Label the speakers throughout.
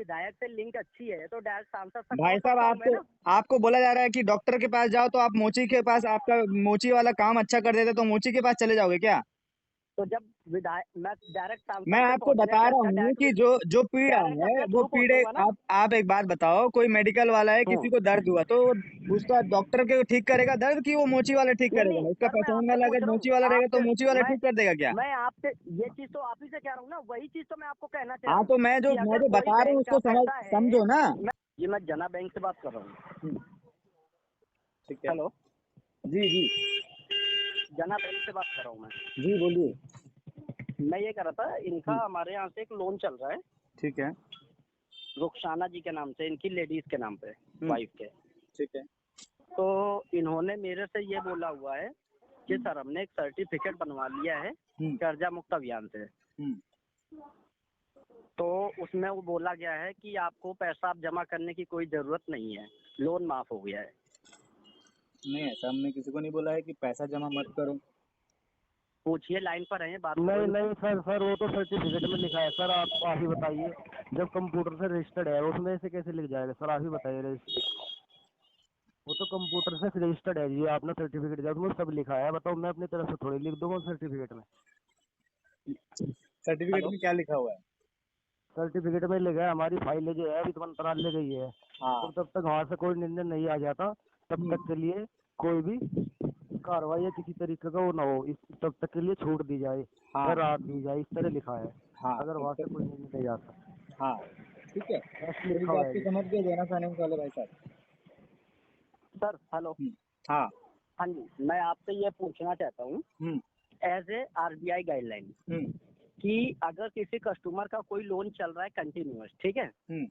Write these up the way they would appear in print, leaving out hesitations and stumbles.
Speaker 1: विधायक से लिंक अच्छी है तो डायरेक्ट सांसद तक
Speaker 2: भाई
Speaker 1: पहुंच
Speaker 2: साहब,
Speaker 1: सकता हूँ मैं
Speaker 2: आपको
Speaker 1: ना।
Speaker 2: आपको बोला जा रहा है कि डॉक्टर के पास जाओ, तो आप मोची के पास, आपका मोची वाला काम अच्छा कर देते तो मोची के पास चले जाओगे क्या?
Speaker 1: तो जब विधायक मैं डायरेक्ट
Speaker 2: मैं
Speaker 1: सांसद से
Speaker 2: आपको
Speaker 1: पहुंचने
Speaker 2: बता
Speaker 1: से
Speaker 2: रहा
Speaker 1: अच्छा
Speaker 2: हूँ कि जो जो पीड़ा
Speaker 1: डायरेक्ट
Speaker 2: है
Speaker 1: अपने
Speaker 2: वो
Speaker 1: थ्रू
Speaker 2: पीड़े,
Speaker 1: पहुंचूंगा ना।
Speaker 2: आप एक बात बताओ, कोई मेडिकल वाला है, किसी को दर्द हुआ तो उसका डॉक्टर के ठीक करेगा दर्द, कि वो मोची वाला ठीक
Speaker 1: नहीं
Speaker 2: करेगा?
Speaker 1: नहीं
Speaker 2: उसका
Speaker 1: सर, मैं
Speaker 2: पसंद में
Speaker 1: आपसे
Speaker 2: लगे
Speaker 1: पूछ रहा हूँ
Speaker 2: मोची वाला रहेगा तो
Speaker 1: आपसे।
Speaker 2: मोची वाला
Speaker 1: मैं
Speaker 2: ठीक कर देगा क्या?
Speaker 1: मैं आपसे ये चीज तो आप ही से कह रहा हूँ ना, वही चीज तो मैं आपको कहना चाह
Speaker 2: हाँ,
Speaker 1: रहा हूँ
Speaker 2: तो मैं जो
Speaker 1: कि
Speaker 2: मैं
Speaker 1: अगर
Speaker 2: जो
Speaker 1: कोई
Speaker 2: बता रहा हूँ
Speaker 1: बैंक का
Speaker 2: उसको समझ
Speaker 1: पैसा है।
Speaker 2: समझो ना।
Speaker 1: मैं जना बैंक से बात कर रहा हूँ।
Speaker 2: हम्म, ठीक है।
Speaker 1: हेलो।
Speaker 2: जी जी।
Speaker 1: जना बैंक से बात कर रहा हूँ मैं।
Speaker 2: जी बोलिए।
Speaker 1: मैं ये कह रहा था, इनका
Speaker 2: हम्म,
Speaker 1: हमारे यहाँ से एक लोन चल रहा है
Speaker 2: ठीक है।
Speaker 1: रुखसाना जी के नाम से, इनकी लेडीज के नाम पे,
Speaker 2: हम्म,
Speaker 1: वाइफ के।
Speaker 2: ठीक है।
Speaker 1: तो इन्होंने मेरे से ये बोला हुआ है कि
Speaker 2: हम्म,
Speaker 1: सर हमने एक सर्टिफिकेट बनवा लिया है
Speaker 2: हम्म,
Speaker 1: कर्जा मुक्त अभियान से।
Speaker 2: हम्म।
Speaker 1: तो उसमें वो बोला गया है कि आपको पैसा आप जमा करने की कोई जरूरत नहीं है, लोन माफ हो गया है।
Speaker 2: नहीं, ऐसा हमने किसी को नहीं बोला है कि पैसा जमा मत करो।
Speaker 1: पूछिए, लाइन पर है, बात
Speaker 3: नहीं
Speaker 1: करो
Speaker 3: नहीं
Speaker 1: इनसे।
Speaker 3: सर वो तो सर्टिफिकेट में लिखा है सर, आप ही बताइए। जब कंप्यूटर से रजिस्टर्ड है उसमें से कैसे लिख जाएगा सर, आप ही बताइए। वो तो कंप्यूटर से रजिस्टर्ड है जी, आपने सर्टिफिकेट दिया उसमें सब लिखा है। बताओ, मैं अपनी तरफ से थोड़ी लिख दूंगा सर्टिफिकेट में।
Speaker 2: Certificate
Speaker 1: hello.
Speaker 2: में क्या लिखा हुआ है?
Speaker 3: सर्टिफिकेट में लिखा है हमारी फाइलें जो है वित्त मंत्रालय गई है,
Speaker 2: हाँ।
Speaker 3: तो तब तक वहाँ से कोई निर्णय नहीं आ जाता तब
Speaker 2: हम्म,
Speaker 3: तक के लिए कोई भी कार्रवाई या किसी तरीके का वो ना हो, इस तब तक के लिए छूट दी जाए या
Speaker 2: हाँ।
Speaker 3: राहत दी जाए, इस तरह लिखा है।
Speaker 2: हाँ,
Speaker 3: अगर
Speaker 2: तब
Speaker 3: वहाँ से
Speaker 2: तक।
Speaker 3: कोई निर्णय नहीं आता
Speaker 2: हाँ, ठीक है।
Speaker 3: ऐसे
Speaker 2: तो इस
Speaker 3: लिखा हुआ
Speaker 2: बात
Speaker 3: है
Speaker 2: को
Speaker 3: जी।
Speaker 2: समझ गए देना फाइनेंस वाले भाई साहब?
Speaker 1: Sir hello.
Speaker 2: हाँ।
Speaker 1: हाँ जी, मैं आपसे ये पूछना चाहता हूँ
Speaker 2: हम्म,
Speaker 1: एज ए आरबीआई गाइडलाइन
Speaker 2: हम्म,
Speaker 1: कि अगर किसी कस्टमर का कोई लोन चल रहा है कंटिन्यूअस, ठीक है,
Speaker 2: हम्म,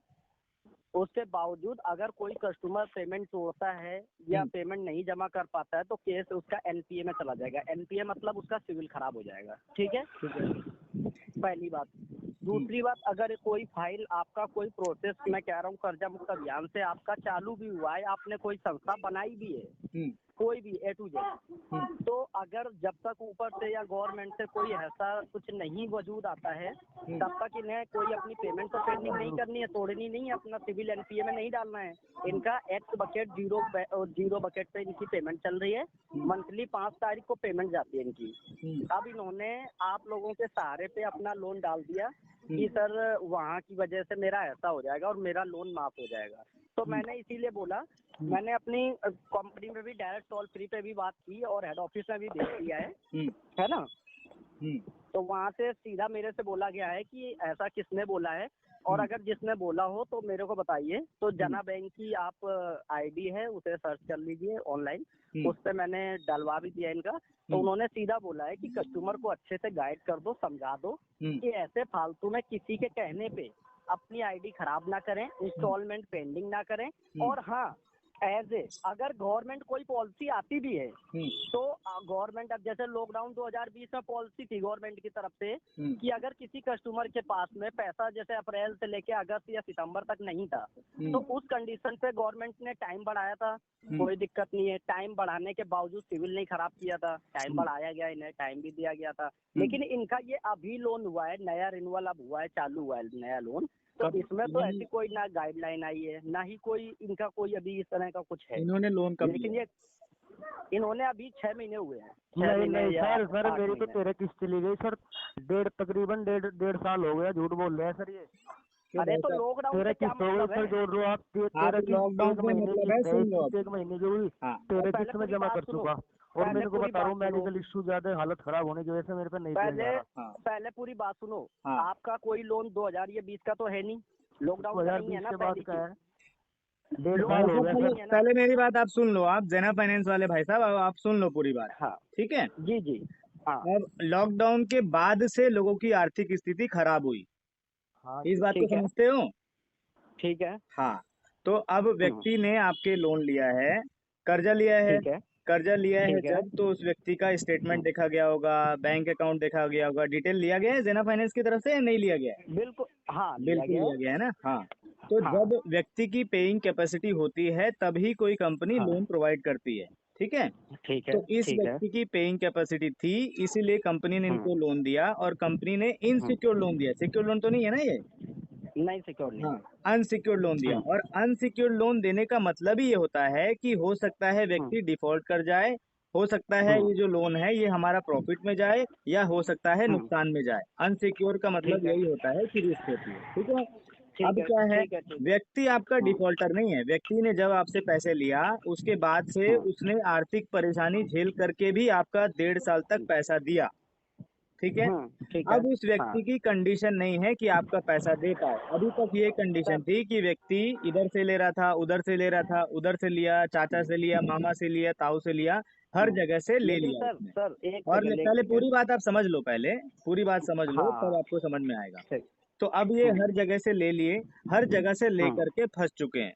Speaker 1: उसके बावजूद अगर कोई कस्टमर पेमेंट तोड़ता है या
Speaker 2: हम्म,
Speaker 1: पेमेंट नहीं जमा कर पाता है तो केस उसका एनपीए में चला जाएगा। एनपीए मतलब उसका सिविल खराब हो जाएगा, ठीक है।
Speaker 2: ठीक है।
Speaker 1: पहली बात।
Speaker 2: हम्म,
Speaker 1: दूसरी बात, अगर कोई फाइल आपका कोई प्रोसेस, मैं कह रहा हूँ कर्जा मुक्त अभियान से आपका चालू भी हुआ है, आपने कोई संस्था बनाई भी है,
Speaker 2: हम्म,
Speaker 1: कोई भी ए टू जेड,
Speaker 2: हम्म,
Speaker 1: तो अगर जब तक ऊपर से या गवर्नमेंट से कोई ऐसा कुछ नहीं वजूद आता है तब तक इन्हें कोई अपनी पेमेंट तो पेंडिंग नहीं करनी है, तोड़नी नहीं है, अपना सिविल एनपीए में नहीं डालना है। इनका एक्स बकेट जीरो बकेट पे इनकी पेमेंट चल रही है। मंथली 5 तारीख को पेमेंट जाती है इनकी।
Speaker 2: हम्म,
Speaker 1: अब इन्होंने आप लोगों के सहारे पे अपना लोन डाल दिया कि
Speaker 2: हम्म,
Speaker 1: सर वहाँ की वजह से मेरा ऐसा हो जाएगा और मेरा लोन माफ हो जाएगा। तो
Speaker 2: हम्म,
Speaker 1: मैंने इसीलिए बोला, मैंने अपनी कंपनी में भी डायरेक्ट टोल फ्री पे भी बात की और हेड ऑफिस में भी भेज दिया
Speaker 2: हम्म,
Speaker 1: है ना।
Speaker 2: हम्म,
Speaker 1: तो वहाँ से सीधा मेरे से बोला गया है कि ऐसा किसने बोला है, और
Speaker 2: हम्म,
Speaker 1: अगर जिसने बोला हो तो मेरे को बताइए। तो
Speaker 2: हम्म,
Speaker 1: जना बैंक की आप आईडी है, उसे सर्च कर लीजिए ऑनलाइन,
Speaker 2: हम्म,
Speaker 1: उस पर मैंने डलवा भी दिया इनका। तो
Speaker 2: हम्म,
Speaker 1: उन्होंने सीधा बोला है कि कस्टमर को अच्छे से गाइड कर दो, समझा दो
Speaker 2: हम्म,
Speaker 1: कि ऐसे फालतू में किसी के कहने पे अपनी आईडी खराब ना करें, इंस्टॉलमेंट पेंडिंग ना करें।
Speaker 2: हम्म,
Speaker 1: और हाँ, एज ए अगर गवर्नमेंट कोई पॉलिसी आती भी है
Speaker 2: हम्म,
Speaker 1: तो गवर्नमेंट, अब जैसे लॉकडाउन 2020 में पॉलिसी थी गवर्नमेंट की तरफ से
Speaker 2: हम्म,
Speaker 1: कि अगर किसी कस्टमर के पास में पैसा जैसे अप्रैल से लेके अगस्त या सितंबर तक नहीं था तो उस कंडीशन पे गवर्नमेंट ने टाइम बढ़ाया था, कोई दिक्कत नहीं है। टाइम बढ़ाने के बावजूद सिविल नहीं खराब किया था, टाइम बढ़ाया गया, इन्हें टाइम भी दिया गया था। लेकिन इनका ये अभी लोन हुआ है, नया रिन्यूअल अब हुआ है, चालू हुआ है नया लोन। तो
Speaker 2: कब
Speaker 1: इसमें तो ऐसी कोई ना गाइडलाइन आई है, ना ही कोई इनका कोई अभी इस तरह का कुछ है।
Speaker 2: इन्होंने लोन कब
Speaker 1: लेकिन
Speaker 2: लिया?
Speaker 1: ये इन्होंने अभी 6 महीने हुए हैं, 6
Speaker 3: नहीं
Speaker 1: महीने
Speaker 3: नहीं
Speaker 1: या
Speaker 3: सर
Speaker 1: 8
Speaker 3: मेरी तो
Speaker 1: महीने।
Speaker 3: तेरे किस्त चली गई सर। तकरीबन डेढ़ साल हो गया, झूठ बोल रहे हैं सर ये।
Speaker 2: क्यों
Speaker 1: अरे
Speaker 2: भाई
Speaker 1: तो
Speaker 2: साहब?
Speaker 1: लॉकडाउन
Speaker 3: तेरह
Speaker 1: से क्या
Speaker 3: किस्त हो गई
Speaker 1: मतलब है।
Speaker 3: सर, जोड़ लो आप।
Speaker 2: हाँ,
Speaker 3: तेरह
Speaker 2: तो
Speaker 3: किस्त
Speaker 2: लॉकडाउन
Speaker 3: एक
Speaker 2: से
Speaker 3: महीने
Speaker 2: मतलब
Speaker 3: की
Speaker 2: है,
Speaker 3: है,
Speaker 2: सुन लो अब।
Speaker 3: एक महीने की हुई,
Speaker 2: हाँ,
Speaker 1: तो
Speaker 3: तेरह
Speaker 1: पहले
Speaker 3: किस्त में
Speaker 1: पूरी
Speaker 3: जमा
Speaker 1: बात
Speaker 3: कर
Speaker 1: सुनो,
Speaker 3: चुका। और
Speaker 1: पहले
Speaker 3: मेरे को
Speaker 1: पूरी
Speaker 3: बता रहा
Speaker 1: बात
Speaker 3: हूँ,
Speaker 1: सुनो,
Speaker 3: मेडिकल इशू ज्यादा हालत खराब होने की वजह से मेरे पे नहीं दिया जा
Speaker 1: पहले
Speaker 3: रहा।
Speaker 2: हाँ,
Speaker 1: पहले पूरी बात सुनो।
Speaker 2: हाँ।
Speaker 1: आपका कोई लोन 2020 का तो है नहीं,
Speaker 3: दो
Speaker 1: लॉकडाउन का
Speaker 3: हजार
Speaker 1: नहीं है
Speaker 3: बीस
Speaker 1: ना,
Speaker 3: के बाद
Speaker 1: पहली
Speaker 3: का
Speaker 1: चीज।
Speaker 3: है, डेढ़
Speaker 2: भाई
Speaker 3: साल हो
Speaker 1: लॉकडाउन
Speaker 2: साहब,
Speaker 3: गया
Speaker 1: का
Speaker 2: पहले
Speaker 1: नहीं
Speaker 3: सर।
Speaker 1: है ना।
Speaker 2: पहले मेरी बात आप सुन लो, आप जेना फाइनेंस वाले भाई साहब, अब आप सुन लो पूरी बात।
Speaker 1: हाँ
Speaker 2: ठीक है।
Speaker 1: जी जी। हाँ
Speaker 2: अब लॉकडाउन के बाद से लोगों की आर्थिक स्थिति खराब हुई,
Speaker 3: हाँ
Speaker 2: इस बात को
Speaker 1: ठीक है,
Speaker 2: समझते हो?
Speaker 1: ठीक है।
Speaker 2: हाँ। तो अब व्यक्ति ने आपके लोन लिया है, कर्जा लिया है।
Speaker 1: ठीक है,
Speaker 2: कर्जा लिया है
Speaker 1: ठीक है।
Speaker 2: जब, तो उस व्यक्ति का स्टेटमेंट देखा गया होगा, बैंक अकाउंट देखा गया होगा, डिटेल लिया गया है जेना फाइनेंस की तरफ से या नहीं लिया गया है?
Speaker 1: बिल्कुल हाँ, लिया
Speaker 2: बिल्कुल
Speaker 1: गया है।
Speaker 2: लिया गया है ना। हाँ। तो
Speaker 1: हाँ
Speaker 2: जब व्यक्ति की पेइंग कैपेसिटी होती है तभी कोई कंपनी
Speaker 1: हाँ,
Speaker 2: लोन प्रोवाइड करती है। ठीक है।
Speaker 1: ठीक है,
Speaker 2: तो इस
Speaker 1: ठीक है।
Speaker 2: व्यक्ति की पेइंग कैपेसिटी थी, इसीलिए कंपनी ने इनको
Speaker 1: हम्म
Speaker 2: लोन दिया, और कंपनी ने
Speaker 1: हम्म।
Speaker 2: इनसिक्योर लोन दिया। सिक्योर लोन तो नहीं है ना ये?
Speaker 1: नहीं सिक्योर नहीं।
Speaker 2: हाँ, अनसिक्योर्ड लोन दिया। और अनसिक्योर्ड लोन देने का मतलब ही ये होता है कि हो सकता है व्यक्ति डिफॉल्ट कर जाए, हो सकता है ये जो लोन है ये हमारा प्रॉफिट में जाए, या हो सकता है नुकसान में जाए। अनसिक्योर का मतलब
Speaker 1: ठीक है,
Speaker 2: यही होता है कि रिस्क होती है, ठीक है।
Speaker 1: ठीक
Speaker 2: अब
Speaker 1: है,
Speaker 2: क्या है,
Speaker 1: ठीक है, ठीक है।
Speaker 2: व्यक्ति आपका डिफॉल्टर नहीं है। व्यक्ति ने जब आपसे पैसे लिया उसके बाद से उसने आर्थिक परेशानी झेल करके भी आपका 1.5 साल तक पैसा दिया, ठीक है।
Speaker 1: ठीक है।
Speaker 2: अब उस
Speaker 1: हाँ
Speaker 2: व्यक्ति की कंडीशन नहीं है कि आपका पैसा दे पाए। अभी तक ये कंडीशन
Speaker 1: सर।
Speaker 2: थी कि व्यक्ति इधर से ले रहा था, उधर से ले रहा था, उधर से लिया, चाचा से लिया, मामा से लिया, ताऊ से लिया, हर जगह से ले
Speaker 1: लेकिन
Speaker 2: लिया
Speaker 1: सर
Speaker 2: उसने।
Speaker 1: सर एक
Speaker 2: और
Speaker 1: सेकंड, एक
Speaker 2: पहले पूरी
Speaker 1: सेकंड।
Speaker 2: बात आप समझ लो, पहले पूरी बात समझ लो तब
Speaker 1: हाँ
Speaker 2: आपको समझ में आएगा।
Speaker 1: ठीक।
Speaker 2: तो अब ये हर जगह से ले लिए, हर जगह से ले
Speaker 1: हम्म।
Speaker 2: करके फंस चुके हैं।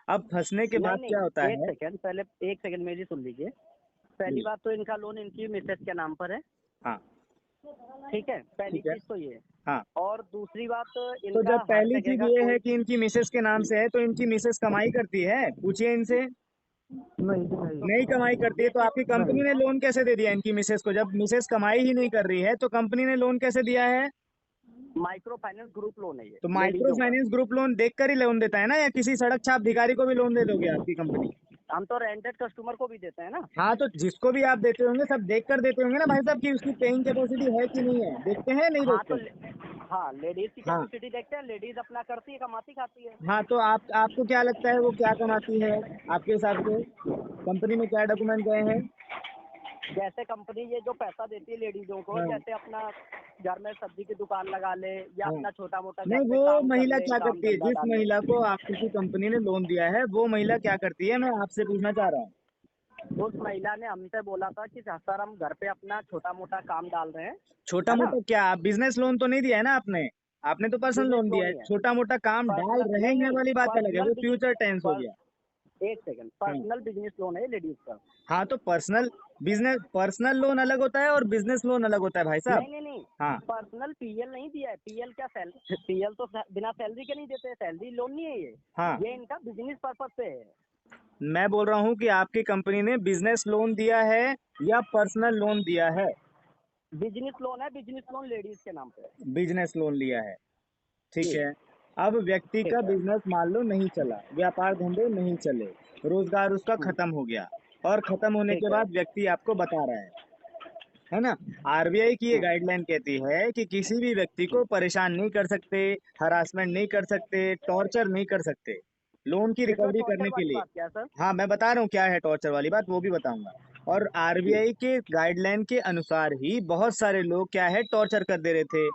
Speaker 2: अब फंसने के बाद
Speaker 1: नहीं
Speaker 2: क्या होता
Speaker 1: नहीं, एक
Speaker 2: है।
Speaker 1: सेकंड पहले, एक सेकंड मेरी सुन लीजिए। पहली
Speaker 2: जी।
Speaker 1: बात तो इनका लोन इनकी मिसेस के नाम पर है।
Speaker 2: हाँ।
Speaker 1: ठीक है, पहली
Speaker 2: ठीक है।
Speaker 1: चीज तो ये है।
Speaker 2: हाँ,
Speaker 1: और दूसरी बात,
Speaker 2: तो
Speaker 1: इनका
Speaker 2: जब
Speaker 1: हर
Speaker 2: पहली
Speaker 1: जगह
Speaker 2: चीज
Speaker 1: का
Speaker 2: ये
Speaker 1: कोई।
Speaker 2: है कि इनकी मिसेस के नाम से है, तो इनकी मिसेस कमाई करती है, पूछिए इनसे।
Speaker 3: नहीं नहीं
Speaker 2: नहीं कमाई करती है
Speaker 1: ये
Speaker 2: तो
Speaker 1: चीज
Speaker 2: आपकी कंपनी
Speaker 3: नहीं।
Speaker 2: ने लोन कैसे दे दिया इनकी मिसेस को? जब मिसेस कमाई ही नहीं कर रही है तो कंपनी ने लोन कैसे दिया है?
Speaker 1: माइक्रो फाइनेंस ग्रुप लोन है ये,
Speaker 2: तो माइक्रो
Speaker 1: लेडीजों का।
Speaker 2: फाइनेंस ग्रुप लोन देख कर ही लोन देता है ना, या किसी सड़क छाप भिखारी को भी लोन दे दोगे आपकी कंपनी?
Speaker 1: हम तो रेंटेड कस्टमर को भी देते हैं ना।
Speaker 2: हाँ, तो जिसको भी आप देते होंगे सब देख कर देते होंगे ना भाई साहब, कि उसकी पेइंग कैपेसिटी है कि नहीं है, देखते हैं नहीं
Speaker 1: हाँ तो
Speaker 2: देखते?
Speaker 1: हाँ, लेडीज की
Speaker 2: हाँ।
Speaker 1: कैपेसिटी देखते हैं, लेडीज अपना करती है, कमाती खाती है।
Speaker 2: हाँ, तो आपको क्या लगता है वो क्या कमाती है आपके हिसाब से? कंपनी में क्या डॉक्यूमेंट गए हैं?
Speaker 1: जैसे कंपनी ये जो पैसा देती है लेडीजों को,
Speaker 2: हाँ।
Speaker 1: जैसे अपना घर में सब्जी की दुकान लगा ले, या
Speaker 2: हाँ।
Speaker 1: अपना छोटा मोटा घर
Speaker 2: नहीं,
Speaker 1: पे
Speaker 2: वो
Speaker 1: काम कर
Speaker 2: महिला
Speaker 1: ले,
Speaker 2: क्या
Speaker 1: काम
Speaker 2: करती है,
Speaker 1: धंधा
Speaker 2: जिस
Speaker 1: डाल ले।
Speaker 2: महिला को आपकी कंपनी ने लोन दिया है वो महिला क्या करती है, मैं आपसे पूछना चाह रहा हूँ।
Speaker 1: उस महिला ने हमसे बोला था कि सर हम घर पे अपना छोटा मोटा काम डाल रहे हैं,
Speaker 2: छोटा
Speaker 1: है ना।
Speaker 2: मोटा क्या, बिजनेस लोन तो नहीं दिया है ना आपने? आपने तो पर्सनल
Speaker 1: बिजनेस
Speaker 2: लोन दिया
Speaker 1: लोन
Speaker 2: है।
Speaker 1: ही है।
Speaker 2: छोटा मोटा काम डाल
Speaker 1: पर्सनल
Speaker 2: रहे
Speaker 1: नहीं
Speaker 2: हैं
Speaker 1: नहीं,
Speaker 2: वाली बात अलग है,
Speaker 1: पर्सनल
Speaker 2: वो फ्यूचर टेंस हो
Speaker 1: पर,
Speaker 2: गया।
Speaker 1: एक सेकंड,
Speaker 2: हाँ।
Speaker 1: पर्सनल बिजनेस लोन है लेडीज का।
Speaker 2: हाँ, तो पर्सनल लोन अलग होता है और बिजनेस लोन अलग होता है भाई साहब।
Speaker 1: नहीं नहीं नहीं,
Speaker 2: हाँ।
Speaker 1: पर्सनल पीएल नहीं दिया है। पीएल क्या, सैलरी पीएल तो बिना सैलरी के नहीं देते, सैलरी लोन नहीं है ये।
Speaker 2: हाँ,
Speaker 1: ये इनका बिजनेस पर्पज से है।
Speaker 2: मैं बोल रहा हूँ कि आपकी कंपनी ने बिजनेस लोन दिया है या पर्सनल लोन दिया है?
Speaker 1: बिजनेस लोन है, बिजनेस लोन लेडीज के नाम पे है।
Speaker 2: बिजनेस लोन लिया है, ठीक
Speaker 1: जी
Speaker 2: है। अब व्यक्ति का
Speaker 1: ठीक है।
Speaker 2: बिजनेस मान लो नहीं चला, व्यापार धंधे नहीं चले, रोजगार उसका
Speaker 1: हम्म,
Speaker 2: खत्म हो गया, और खत्म होने के
Speaker 1: ठीक है।
Speaker 2: बाद व्यक्ति आपको बता रहा है ना। आरबीआई की ये
Speaker 1: हम्म,
Speaker 2: गाइडलाइन कहती है कि किसी भी व्यक्ति को परेशान नहीं कर सकते, हरासमेंट नहीं कर सकते, टॉर्चर नहीं कर सकते लोन की
Speaker 1: इसमें
Speaker 2: रिकवरी
Speaker 1: टॉर्चर
Speaker 2: करने के
Speaker 1: वाली
Speaker 2: लिए।
Speaker 1: बात क्या है सर?
Speaker 2: हाँ, मैं बता रहा हूँ क्या है टॉर्चर वाली बात, वो भी बताऊंगा। और आरबीआई के गाइडलाइन के अनुसार ही बहुत सारे लोग क्या है टॉर्चर कर दे रहे थे।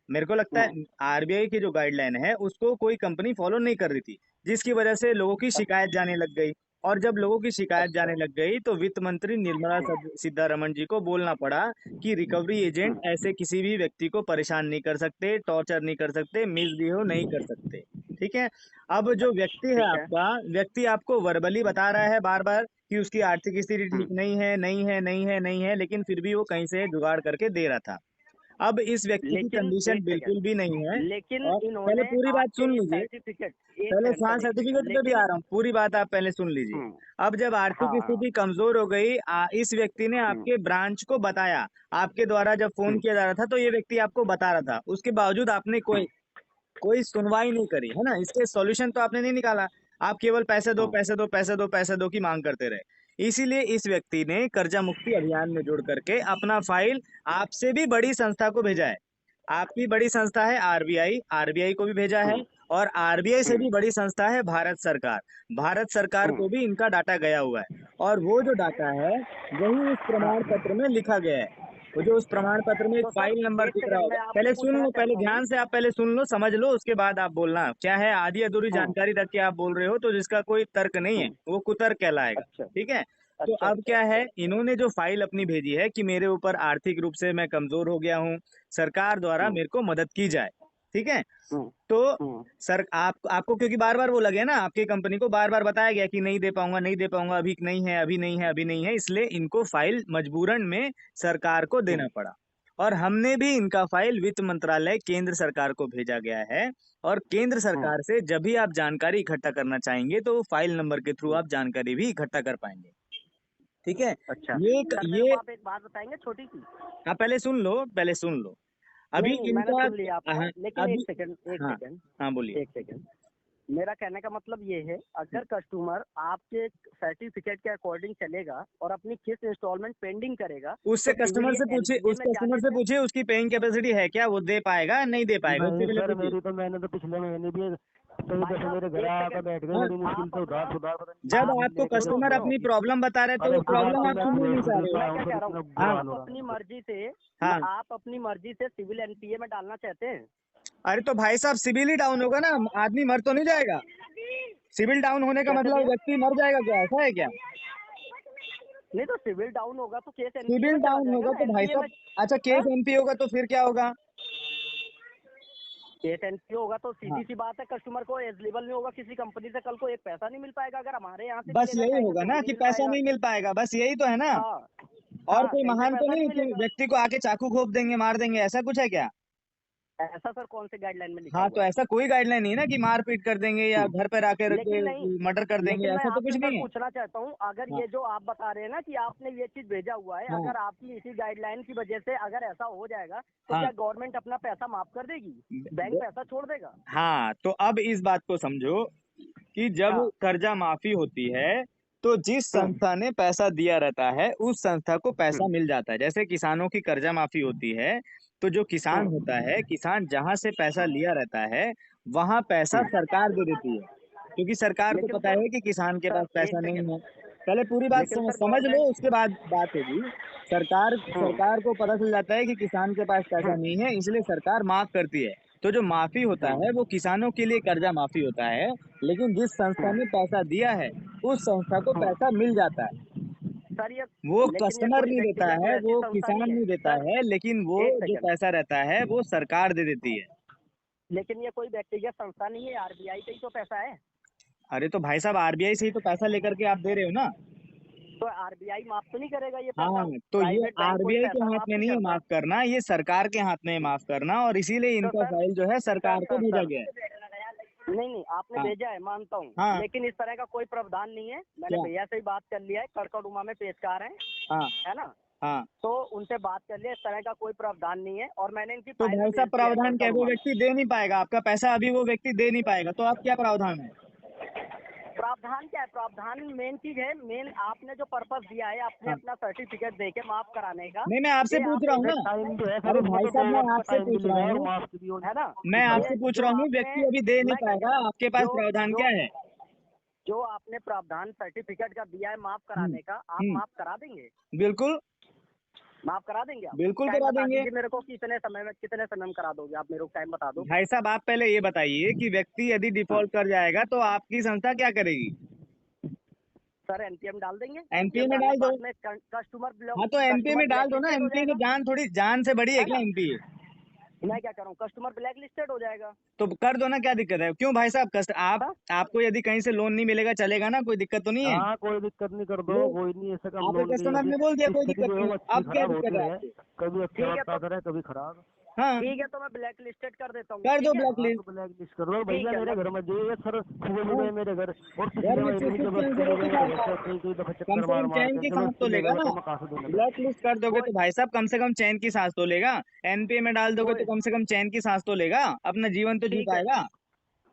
Speaker 2: मेरे को लगता
Speaker 1: हम्म,
Speaker 2: है आरबीआई की जो गाइडलाइन है उसको कोई कंपनी फॉलो नहीं कर रही थी, जिसकी वजह से लोगों की शिकायत जाने लग गई। और जब लोगों की शिकायत
Speaker 1: अच्छा।
Speaker 2: जाने लग गई तो वित्त मंत्री निर्मला सीतारमण जी को बोलना पड़ा कि रिकवरी एजेंट
Speaker 1: हम्म,
Speaker 2: ऐसे किसी भी व्यक्ति को परेशान नहीं कर सकते, टॉर्चर नहीं कर सकते, मिसबिहेव नहीं कर सकते, ठीक है। अब जो व्यक्ति है
Speaker 1: ठीक है।
Speaker 2: आपका, व्यक्ति आपको वर्बली बता रहा है बार बार कि उसकी आर्थिक स्थिति ठीक
Speaker 1: हम्म,
Speaker 2: नहीं है, नहीं है, नहीं है, नहीं है, लेकिन फिर भी वो कहीं से जुगाड़ करके दे रहा था। अब इस व्यक्ति की
Speaker 1: लेकिन
Speaker 2: कंडीशन
Speaker 1: एक सेकंड,
Speaker 2: बिल्कुल भी नहीं है।
Speaker 1: लेकिन
Speaker 2: और पहले
Speaker 1: इन्होंने
Speaker 2: पूरी बात
Speaker 1: आपके
Speaker 2: सुन
Speaker 1: इस
Speaker 2: लीजिए।
Speaker 1: सर्टिफिकेट, एक
Speaker 2: पहले
Speaker 1: सेकंड
Speaker 2: हाँ,
Speaker 1: सर, एक सेकंड,
Speaker 2: सर्टिफिकेट पे भी आ
Speaker 1: लेकिन।
Speaker 2: रहा हूँ, पूरी बात आप पहले सुन लीजिए।
Speaker 1: हम्म,
Speaker 2: अब जब आर्थिक
Speaker 1: हाँ।
Speaker 2: स्थिति कमजोर हो गई, इस व्यक्ति ने
Speaker 1: हम्म,
Speaker 2: आपके ब्रांच को बताया, आपके द्वारा जब फोन
Speaker 1: हम्म,
Speaker 2: किया जा रहा था तो ये व्यक्ति आपको बता रहा था, उसके बावजूद आपने कोई कोई सुनवाई नहीं करी, है ना। इसके सॉल्यूशन तो आपने नहीं निकाला, आप केवल पैसे दो,
Speaker 1: हम्म,
Speaker 2: पैसे दो, पैसे दो, पैसे दो की मांग करते रहे। इसीलिए इस व्यक्ति ने कर्जा मुक्ति अभियान में जुड़ करके अपना फाइल आपसे भी बड़ी संस्था को भेजा है। आपकी बड़ी संस्था है आरबीआई, आरबीआई को भी भेजा है।
Speaker 1: हम्म,
Speaker 2: और आरबीआई से
Speaker 1: हम्म,
Speaker 2: भी बड़ी संस्था है भारत सरकार, भारत सरकार
Speaker 1: हम्म।
Speaker 2: को भी इनका डाटा गया हुआ है। और वो जो डाटा है वही उस
Speaker 1: हाँ,
Speaker 2: प्रमाण पत्र में लिखा गया है। वो जो उस प्रमाण पत्र में एक
Speaker 1: तो सर
Speaker 2: फाइल नंबर
Speaker 1: एक
Speaker 2: दिख रहा
Speaker 1: सेकंड,
Speaker 2: होगा,
Speaker 1: मैं आपसे
Speaker 2: पहले सुन
Speaker 1: पूछना
Speaker 2: लो, पहले
Speaker 1: चाहता हूँ।
Speaker 2: ध्यान से आप पहले सुन लो, समझ लो, उसके बाद आप बोलना। क्या है, आधी अधूरी
Speaker 1: हम्म,
Speaker 2: जानकारी रख के आप बोल रहे हो तो जिसका कोई तर्क नहीं है
Speaker 1: हम्म,
Speaker 2: वो कुतर्क कहलाएगा,
Speaker 1: अच्छा,
Speaker 2: ठीक है। तो
Speaker 1: अच्छा,
Speaker 2: अब
Speaker 1: अच्छा,
Speaker 2: क्या
Speaker 1: अच्छा,
Speaker 2: है,
Speaker 1: अच्छा।
Speaker 2: इन्होंने जो फाइल अपनी भेजी है कि मेरे ऊपर आर्थिक रूप से मैं कमजोर हो गया हूँ, सरकार द्वारा
Speaker 1: हम्म,
Speaker 2: मेरे को मदद की जाए, ठीक है।
Speaker 1: हम्म,
Speaker 2: तो
Speaker 1: हम्म,
Speaker 2: सर आपको क्योंकि बार बार बोला गया ना, आपकी कंपनी को बार बार बताया गया कि नहीं दे पाऊंगा, नहीं दे पाऊंगा, अभी नहीं है, अभी नहीं है, अभी नहीं है, इसलिए इनको फाइल मजबूरन में सरकार को देना
Speaker 1: हम्म,
Speaker 2: पड़ा। और हमने भी इनका फाइल वित्त मंत्रालय केंद्र सरकार को भेजा गया है। और केंद्र
Speaker 1: हम्म,
Speaker 2: सरकार से जब भी आप जानकारी इकट्ठा करना चाहेंगे तो फाइल नंबर के थ्रू
Speaker 1: हम्म।
Speaker 2: आप जानकारी भी इकट्ठा कर पाएंगे, ठीक है।
Speaker 1: अच्छा
Speaker 2: ये
Speaker 1: सर, मेरे को
Speaker 2: ये
Speaker 1: आप एक बात बताएंगे छोटी सी।
Speaker 2: आप पहले सुन लो, पहले सुन लो। अभी
Speaker 1: नहीं मैंने
Speaker 2: इनका
Speaker 1: सुन लिया आपका, लेकिन
Speaker 2: अभी
Speaker 1: एक सेकंड
Speaker 2: हाँ हाँ बोलिए।
Speaker 1: एक सेकंड। मेरा कहने का मतलब ये है, अगर कस्टमर आपके सर्टिफिकेट के अकॉर्डिंग चलेगा और अपनी किस्त इंस्टॉलमेंट पेंडिंग करेगा,
Speaker 2: उससे
Speaker 1: तो सिविल
Speaker 2: कस्टमर
Speaker 1: या
Speaker 2: से पूछिए,
Speaker 1: एनपीए
Speaker 2: उस
Speaker 1: में
Speaker 2: कस्टमर
Speaker 1: जाने
Speaker 2: से
Speaker 1: से।
Speaker 2: पूछिए उसकी पेइंग कैपेसिटी है क्या, वो दे पाएगा नहीं दे पाएगा, उससे
Speaker 3: नहीं
Speaker 2: पहले
Speaker 3: सर,
Speaker 2: पूछिए।
Speaker 3: मेरी तो मैंने तो पिछले महीने भी सही
Speaker 1: भाई
Speaker 3: जैसे
Speaker 1: साहब
Speaker 3: मेरे घर
Speaker 1: एक
Speaker 3: आकर
Speaker 1: सेकंड,
Speaker 3: बैठ गए,
Speaker 2: हाँ,
Speaker 3: बड़ी मुश्किल
Speaker 1: आप
Speaker 3: से
Speaker 1: अपना,
Speaker 3: उधार सुधार पता नहीं
Speaker 2: जब
Speaker 3: क्या
Speaker 1: आप
Speaker 2: आपको
Speaker 3: लेके
Speaker 1: सुनो
Speaker 2: कस्टमर
Speaker 1: सुनो,
Speaker 2: अपनी प्रॉब्लम बता रहे तो
Speaker 3: अरे
Speaker 2: वो
Speaker 3: सुधार
Speaker 2: प्रॉब्लम
Speaker 3: तो
Speaker 2: आप
Speaker 3: मैं
Speaker 2: सुन ही नहीं
Speaker 3: क्रेडिट
Speaker 2: चाह
Speaker 3: बिल
Speaker 2: रहे
Speaker 3: पे
Speaker 2: हो।
Speaker 1: मैं
Speaker 3: आया हूँ
Speaker 1: क्या
Speaker 3: सर,
Speaker 1: कह रहा
Speaker 3: इतना
Speaker 1: हूँ,
Speaker 3: बुरा
Speaker 2: हाँ
Speaker 3: हाल हो रहा
Speaker 2: हाँ,
Speaker 1: आप अपनी मर्जी से सिविल एनपीए में डालना चाहते हैं।
Speaker 2: अरे तो भाई साहब सिविल ही डाउन होगा ना, आदमी मर तो नहीं जाएगा। सिविल डाउन होने का
Speaker 1: कैसे
Speaker 2: मतलब
Speaker 1: भैया?
Speaker 2: व्यक्ति मर जाएगा क्या, ऐसा है क्या?
Speaker 1: नहीं तो सिविल डाउन होगा तो केस एनपीए
Speaker 2: सिविल
Speaker 1: में चला
Speaker 2: डाउन
Speaker 1: जाएगा
Speaker 2: होगा
Speaker 1: ना,
Speaker 2: तो भाई
Speaker 1: एनपीए में।
Speaker 2: साहब, अच्छा
Speaker 1: हाँ?
Speaker 2: केस एमपी होगा तो फिर क्या होगा?
Speaker 1: केस एनपीए होगा तो
Speaker 2: हाँ,
Speaker 1: सीधी सी बात है, कस्टमर को एलिजिबल नहीं होगा किसी कंपनी से, कल को एक पैसा नहीं मिल पाएगा। अगर हमारे यहाँ से भी
Speaker 2: बस
Speaker 1: लेना
Speaker 2: यही
Speaker 1: चाहेंगे
Speaker 2: होगा
Speaker 1: तो
Speaker 2: ना
Speaker 1: भी नहीं
Speaker 2: कि
Speaker 1: मिल
Speaker 2: पैसा
Speaker 1: पाएगा।
Speaker 2: नहीं मिल पाएगा, बस यही तो है ना।
Speaker 1: हाँ
Speaker 2: और
Speaker 1: हाँ,
Speaker 2: कोई
Speaker 1: कहीं से
Speaker 2: महान तो
Speaker 1: पैसा नहीं
Speaker 2: नहीं कि
Speaker 1: मिलेगा।
Speaker 2: व्यक्ति को आके चाकू घोंप देंगे, मार देंगे, ऐसा कुछ है क्या?
Speaker 1: ऐसा सर कौन से गाइडलाइन में लिखा
Speaker 2: हाँ,
Speaker 1: हुआ
Speaker 2: तो
Speaker 1: है?
Speaker 2: ऐसा कोई गाइडलाइन नहीं है ना कि मार पीट कर देंगे या घर पे आके रख के
Speaker 1: लेकिन नहीं,
Speaker 2: मर्डर कर देंगे,
Speaker 1: लेकिन मैं
Speaker 2: ऐसा तो कुछ
Speaker 1: आपसे सर
Speaker 2: नहीं है।
Speaker 1: पूछना चाहता हूँ, अगर
Speaker 2: हाँ
Speaker 1: ये जो आप बता रहे हैं ना कि आपने ये चीज भेजा हुआ है,
Speaker 2: हाँ
Speaker 1: अगर आपकी इसी गाइडलाइन की वजह से अगर ऐसा हो जाएगा तो
Speaker 2: हाँ
Speaker 1: क्या गवर्नमेंट अपना पैसा माफ कर देगी, बैंक पैसा छोड़ देगा?
Speaker 2: हाँ, तो अब इस बात को समझो कि जब
Speaker 1: हाँ।
Speaker 2: कर्जा माफी होती है तो जिस
Speaker 1: हम्म
Speaker 2: संस्था ने पैसा दिया रहता है उस संस्था को पैसा
Speaker 1: हम्म
Speaker 2: मिल जाता है। जैसे किसानों की कर्जा माफी होती है तो जो किसान
Speaker 1: हम्म
Speaker 2: होता है, किसान जहां से पैसा लिया रहता है वहां पैसा
Speaker 1: हम्म।
Speaker 2: सरकार दे देती है, क्योंकि सरकार को
Speaker 1: लेकिन
Speaker 2: पता
Speaker 1: सर,
Speaker 2: है कि किसान के पास
Speaker 1: एक
Speaker 2: पैसा नहीं
Speaker 1: सेकंड,
Speaker 2: है। पहले पूरी बात
Speaker 1: लेकिन सर
Speaker 2: समझ लो,
Speaker 1: गवर्नमेंट।
Speaker 2: उसके बाद बात होगी। सरकार
Speaker 1: हम्म
Speaker 2: सरकार को पता चल जाता है कि किसान के पास पैसा नहीं है, इसलिए सरकार माफ करती है। तो जो माफी होता
Speaker 1: हम्म
Speaker 2: है वो किसानों के लिए कर्जा माफी होता है, लेकिन जिस संस्था ने पैसा दिया है उस संस्था को
Speaker 1: हम्म।
Speaker 2: पैसा मिल जाता है।
Speaker 1: सर ये,
Speaker 2: वो
Speaker 1: लेकिन ये
Speaker 2: कस्टमर
Speaker 1: कोई
Speaker 2: नहीं देता
Speaker 1: व्यक्तिगत
Speaker 2: है,
Speaker 1: वैसी
Speaker 2: वो
Speaker 1: संस्था
Speaker 2: किसान
Speaker 1: नहीं है
Speaker 2: नहीं देता
Speaker 1: सर।
Speaker 2: है, लेकिन वो
Speaker 1: एक
Speaker 2: जो
Speaker 1: सेकंड,
Speaker 2: पैसा रहता है वो सरकार दे देती है।
Speaker 1: लेकिन ये कोई व्यक्तिगत संस्था नहीं है, आरबीआई का ही तो पैसा है।
Speaker 2: अरे तो भाई साहब आरबीआई से ही तो पैसा लेकर के आप दे रहे हो ना।
Speaker 1: तो आरबीआई माफ तो नहीं करेगा ये
Speaker 2: हाँ,
Speaker 1: पैसा?
Speaker 2: तो ये
Speaker 1: प्राइवेट बैंक कोई
Speaker 2: आरबीआई के
Speaker 1: पैसा
Speaker 2: हाथ
Speaker 1: माफ
Speaker 2: में
Speaker 1: नहीं
Speaker 2: नहीं है
Speaker 1: करता।
Speaker 2: माफ करना, ये सरकार के हाथ में है माफ करना, और इसीलिए
Speaker 1: तो
Speaker 2: इनका
Speaker 1: सर,
Speaker 2: फाइल जो है
Speaker 1: सर
Speaker 2: सरकार को
Speaker 1: सर
Speaker 2: भेजा
Speaker 1: सर
Speaker 2: गया है।
Speaker 1: नहीं नहीं, आपने
Speaker 2: हाँ
Speaker 1: भेजा है मानता हूँ,
Speaker 2: हाँ
Speaker 1: लेकिन इस तरह का कोई प्रावधान नहीं है। मैंने
Speaker 2: क्या?
Speaker 1: भैया से ही बात कर लिया है, कड़कड़ुमा में पेशकार हैं,
Speaker 2: हाँ
Speaker 1: है ना?
Speaker 2: हाँ,
Speaker 1: तो उनसे बात कर लिया, इस तरह का कोई प्रावधान नहीं है, और मैंने इनकी
Speaker 2: तो
Speaker 1: फाइल भी
Speaker 2: भाई
Speaker 1: भेज
Speaker 2: साहब
Speaker 1: दिया है
Speaker 2: प्रावधान क्या, वो
Speaker 1: कड़कड़ुमा में।
Speaker 2: व्यक्ति दे नहीं पाएगा आपका पैसा, अभी वो व्यक्ति दे नहीं पाएगा, तो आप क्या प्रावधान है?
Speaker 1: प्रावधान क्या है? प्रावधान मेन चीज है, मेन आपने जो पर्पस दिया है, आपने
Speaker 2: हाँ,
Speaker 1: अपना सर्टिफिकेट देके माफ कराने का,
Speaker 2: नहीं मैं आपसे
Speaker 1: ये
Speaker 2: पूछ
Speaker 1: आप
Speaker 2: रहा हूँ
Speaker 1: एक,
Speaker 2: ना।
Speaker 3: टाइम भी है सर,
Speaker 2: अरे
Speaker 3: उसमें
Speaker 2: भाई
Speaker 3: तो
Speaker 2: साहब
Speaker 3: 2
Speaker 2: मैं
Speaker 3: वक्त का
Speaker 2: आपसे
Speaker 3: टाइम भी
Speaker 2: पूछ रहा
Speaker 3: लिखा है और
Speaker 2: हूँ,
Speaker 3: माफ की भी
Speaker 1: है ना?
Speaker 2: मैं
Speaker 1: ये
Speaker 2: आपसे पूछ
Speaker 1: जो
Speaker 2: रहा हूँ,
Speaker 1: आपने,
Speaker 2: व्यक्ति अभी दे नहीं
Speaker 1: मैं क्या कह
Speaker 2: पाएगा,
Speaker 1: रहा हूँ,
Speaker 2: आपके पास
Speaker 1: जो
Speaker 2: प्रावधान
Speaker 1: जो
Speaker 2: क्या है?
Speaker 1: जो आपने प्रावधान सर्टिफिकेट का दिया है माफ कराने का, आप
Speaker 2: हम्म,
Speaker 1: माफ करा देंगे?
Speaker 2: बिल्कुल,
Speaker 1: माफ करा देंगे आप?
Speaker 2: बिल्कुल
Speaker 1: टाइम
Speaker 2: करा
Speaker 1: बता
Speaker 2: देंगे।
Speaker 1: दीजिए मेरे को, कितने समय में करा दोगे आप? मेरे को टाइम बता दो।
Speaker 2: भाई साहब आप पहले ये बताइए कि व्यक्ति यदि
Speaker 1: हाँ
Speaker 2: डिफॉल्ट कर जाएगा तो आपकी संस्था क्या करेगी?
Speaker 1: सर, एनपीए में डाल देंगे।
Speaker 2: एमपीए
Speaker 1: एनपीए
Speaker 2: में
Speaker 1: डालने
Speaker 2: डाल
Speaker 1: के
Speaker 2: दो।
Speaker 1: बाद में कस्टमर ब्लॉक,
Speaker 2: हाँ तो एमपीए
Speaker 1: कस्टमर
Speaker 2: में डाल
Speaker 1: ब्लैक
Speaker 2: दो ना,
Speaker 1: लिस्टेड हो
Speaker 2: एमपीए की
Speaker 1: जाएगा,
Speaker 2: जान थोड़ी, जान से बड़ी है
Speaker 1: है
Speaker 2: क्या
Speaker 1: ना?
Speaker 2: एमपीए?
Speaker 1: मैं क्या कह रहा हूँ, कस्टमर ब्लैक लिस्टेड हो जाएगा।
Speaker 2: तो कर दो ना, क्या दिक्कत है? क्यों भाई साहब, आप
Speaker 1: हाँ?
Speaker 2: आपको यदि कहीं से लोन नहीं मिलेगा चलेगा ना, कोई दिक्कत तो नहीं है?
Speaker 3: हाँ, कोई दिक्कत नहीं, कर दो,
Speaker 2: लो,
Speaker 3: कोई नहीं, ऐसा कम
Speaker 2: आपके
Speaker 3: लोन की
Speaker 2: कस्टमर
Speaker 3: अभी
Speaker 2: ने बोल दिया कोई
Speaker 3: स्थिति
Speaker 2: दिक्कत
Speaker 3: जो है
Speaker 2: नहीं
Speaker 3: वो
Speaker 2: है,
Speaker 3: अच्छी
Speaker 2: अब क्या
Speaker 3: खराब
Speaker 2: दिक्कत
Speaker 3: होती
Speaker 2: है
Speaker 3: है,
Speaker 2: आपको?
Speaker 3: कभी अच्छा
Speaker 1: ठीक है
Speaker 3: वक्त
Speaker 1: तो,
Speaker 3: आता है, कभी खराब।
Speaker 2: हाँ,
Speaker 1: ठीक है तो मैं ब्लैक लिस्टेड कर देता हूँ,
Speaker 2: कर दो
Speaker 1: ठीक है?
Speaker 2: ब्लैक
Speaker 3: हाँ
Speaker 2: लिस्ट।
Speaker 3: तो ब्लैक लिस्ट कर दो
Speaker 1: ठीक
Speaker 3: भैया,
Speaker 1: है
Speaker 3: मेरे
Speaker 1: मैं,
Speaker 3: घर में जो ये सर सुबह भी
Speaker 2: हाँ,
Speaker 3: गए मेरे घर, और
Speaker 2: घर
Speaker 3: पिछले
Speaker 2: में
Speaker 3: महीने भी
Speaker 2: किस
Speaker 3: जब
Speaker 2: चैन
Speaker 3: रस्ते
Speaker 2: से
Speaker 3: में
Speaker 2: रोटी
Speaker 3: गए मेरे घर
Speaker 2: खाता है?
Speaker 3: से कई कई दफा
Speaker 2: कम
Speaker 3: चक्कर
Speaker 2: से
Speaker 3: मार
Speaker 2: कम
Speaker 3: मार
Speaker 2: चैन
Speaker 3: के,
Speaker 2: की
Speaker 3: चलो
Speaker 2: सांस तो
Speaker 3: इससे ले
Speaker 2: लेगा
Speaker 3: गए
Speaker 2: ना।
Speaker 3: तो मैं कहाँ से देने लगा।
Speaker 2: ब्लैक लिस्ट कर दोगे
Speaker 1: कोई
Speaker 2: तो भाई साहब कम से कम चैन की सांस तो लेगा। एनपीए में डाल दोगे
Speaker 1: कोई
Speaker 2: तो कम से कम चैन की सांस तो लेगा, अपना जीवन तो जी
Speaker 1: ठीक है,
Speaker 2: पाएगा।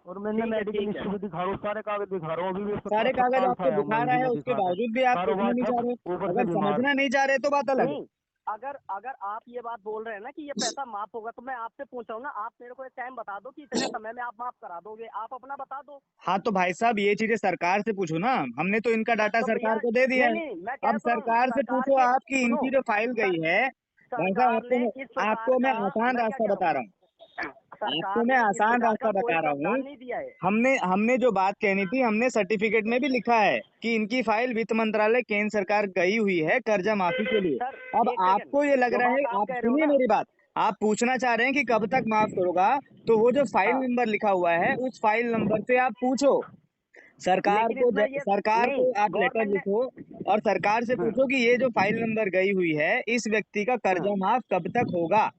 Speaker 3: और मैंने मेडिकल
Speaker 1: ठीक है।
Speaker 3: हिस्ट्री भी दिखा रहा हूँ, सारे कागज दिखा रहा हूँ, अभी भी
Speaker 2: सारे
Speaker 3: सब
Speaker 2: कागज
Speaker 3: काल सा
Speaker 2: आपको
Speaker 3: आया हुआ
Speaker 2: दिखा
Speaker 3: अभी
Speaker 2: रहा
Speaker 3: भी
Speaker 2: है,
Speaker 3: मैं
Speaker 2: उसके
Speaker 3: दिखा रहा,
Speaker 2: बावजूद भी आप देखना
Speaker 3: कारोबार
Speaker 2: नहीं चाह
Speaker 3: ठप,
Speaker 2: रहे।
Speaker 3: ऊपर से
Speaker 2: अगर
Speaker 3: बीमार।
Speaker 2: समझना नहीं चाह रहे तो बात अलग है।
Speaker 1: नहीं, अगर अगर आप ये बात बोल रहे हैं ना कि ये पैसा माफ होगा, तो मैं आपसे पूछ रहा हूँ ना, आप मेरे को एक टाइम बता दो कि इतने समय में आप माफ करा दोगे, आप अपना बता दो।
Speaker 2: हाँ तो भाई साहब ये चीजें सरकार से पूछो ना, हमने तो इनका डाटा
Speaker 1: तो भैया,
Speaker 2: सरकार को दे दिया
Speaker 1: नहीं
Speaker 2: है।
Speaker 1: नहीं, मैं कह
Speaker 2: अब
Speaker 1: तो रहा हूँ,
Speaker 2: सरकार से
Speaker 1: सरकार
Speaker 2: पूछो
Speaker 1: के,
Speaker 2: आप कि
Speaker 1: सुनो,
Speaker 2: इनकी जो फाइल
Speaker 1: सर,
Speaker 2: गई है। भाई साहब
Speaker 1: सरकार ने इस प्रकार
Speaker 2: आपको मैं
Speaker 1: का,
Speaker 2: आसान
Speaker 1: मैं क्या
Speaker 2: रास्ता
Speaker 1: कह रहा
Speaker 2: बता
Speaker 1: हूँ,
Speaker 2: रहा हूँ। आपको
Speaker 1: सरकार
Speaker 2: मैं
Speaker 1: ने इस
Speaker 2: आसान
Speaker 1: प्रकार का
Speaker 2: रास्ता
Speaker 1: कोई
Speaker 2: बता रहा हूँ।
Speaker 1: प्रावधान नहीं दिया है।
Speaker 2: हमने हमने जो बात कहनी थी, हमने सर्टिफिकेट में भी लिखा है कि इनकी फाइल वित्त मंत्रालय केंद्र सरकार गई हुई है कर्जा माफी के लिए।
Speaker 1: सर
Speaker 2: अब
Speaker 1: एक सेकंड,
Speaker 2: आपको ये लग
Speaker 1: जो
Speaker 2: रहा है,
Speaker 1: बात आप
Speaker 2: आप
Speaker 1: कह रहे हो
Speaker 2: सुनिए
Speaker 1: ना,
Speaker 2: मेरी बात। आप पूछना चाह रहे हैं कि कब तक माफ होगा, तो वो जो फाइल
Speaker 1: हाँ,
Speaker 2: नंबर लिखा हुआ है उस फाइल नंबर से आप पूछो।
Speaker 1: लेकिन इसमें ये
Speaker 2: सरकार
Speaker 1: नहीं,
Speaker 2: को आप लेटर
Speaker 1: गवर्नमेंट ने,
Speaker 2: लिखो और सरकार से
Speaker 1: हम्म
Speaker 2: पूछो कि ये जो फाइल नंबर गई हुई है इस व्यक्ति का कर्जा
Speaker 1: हम्म
Speaker 2: माफ कब तक होगा।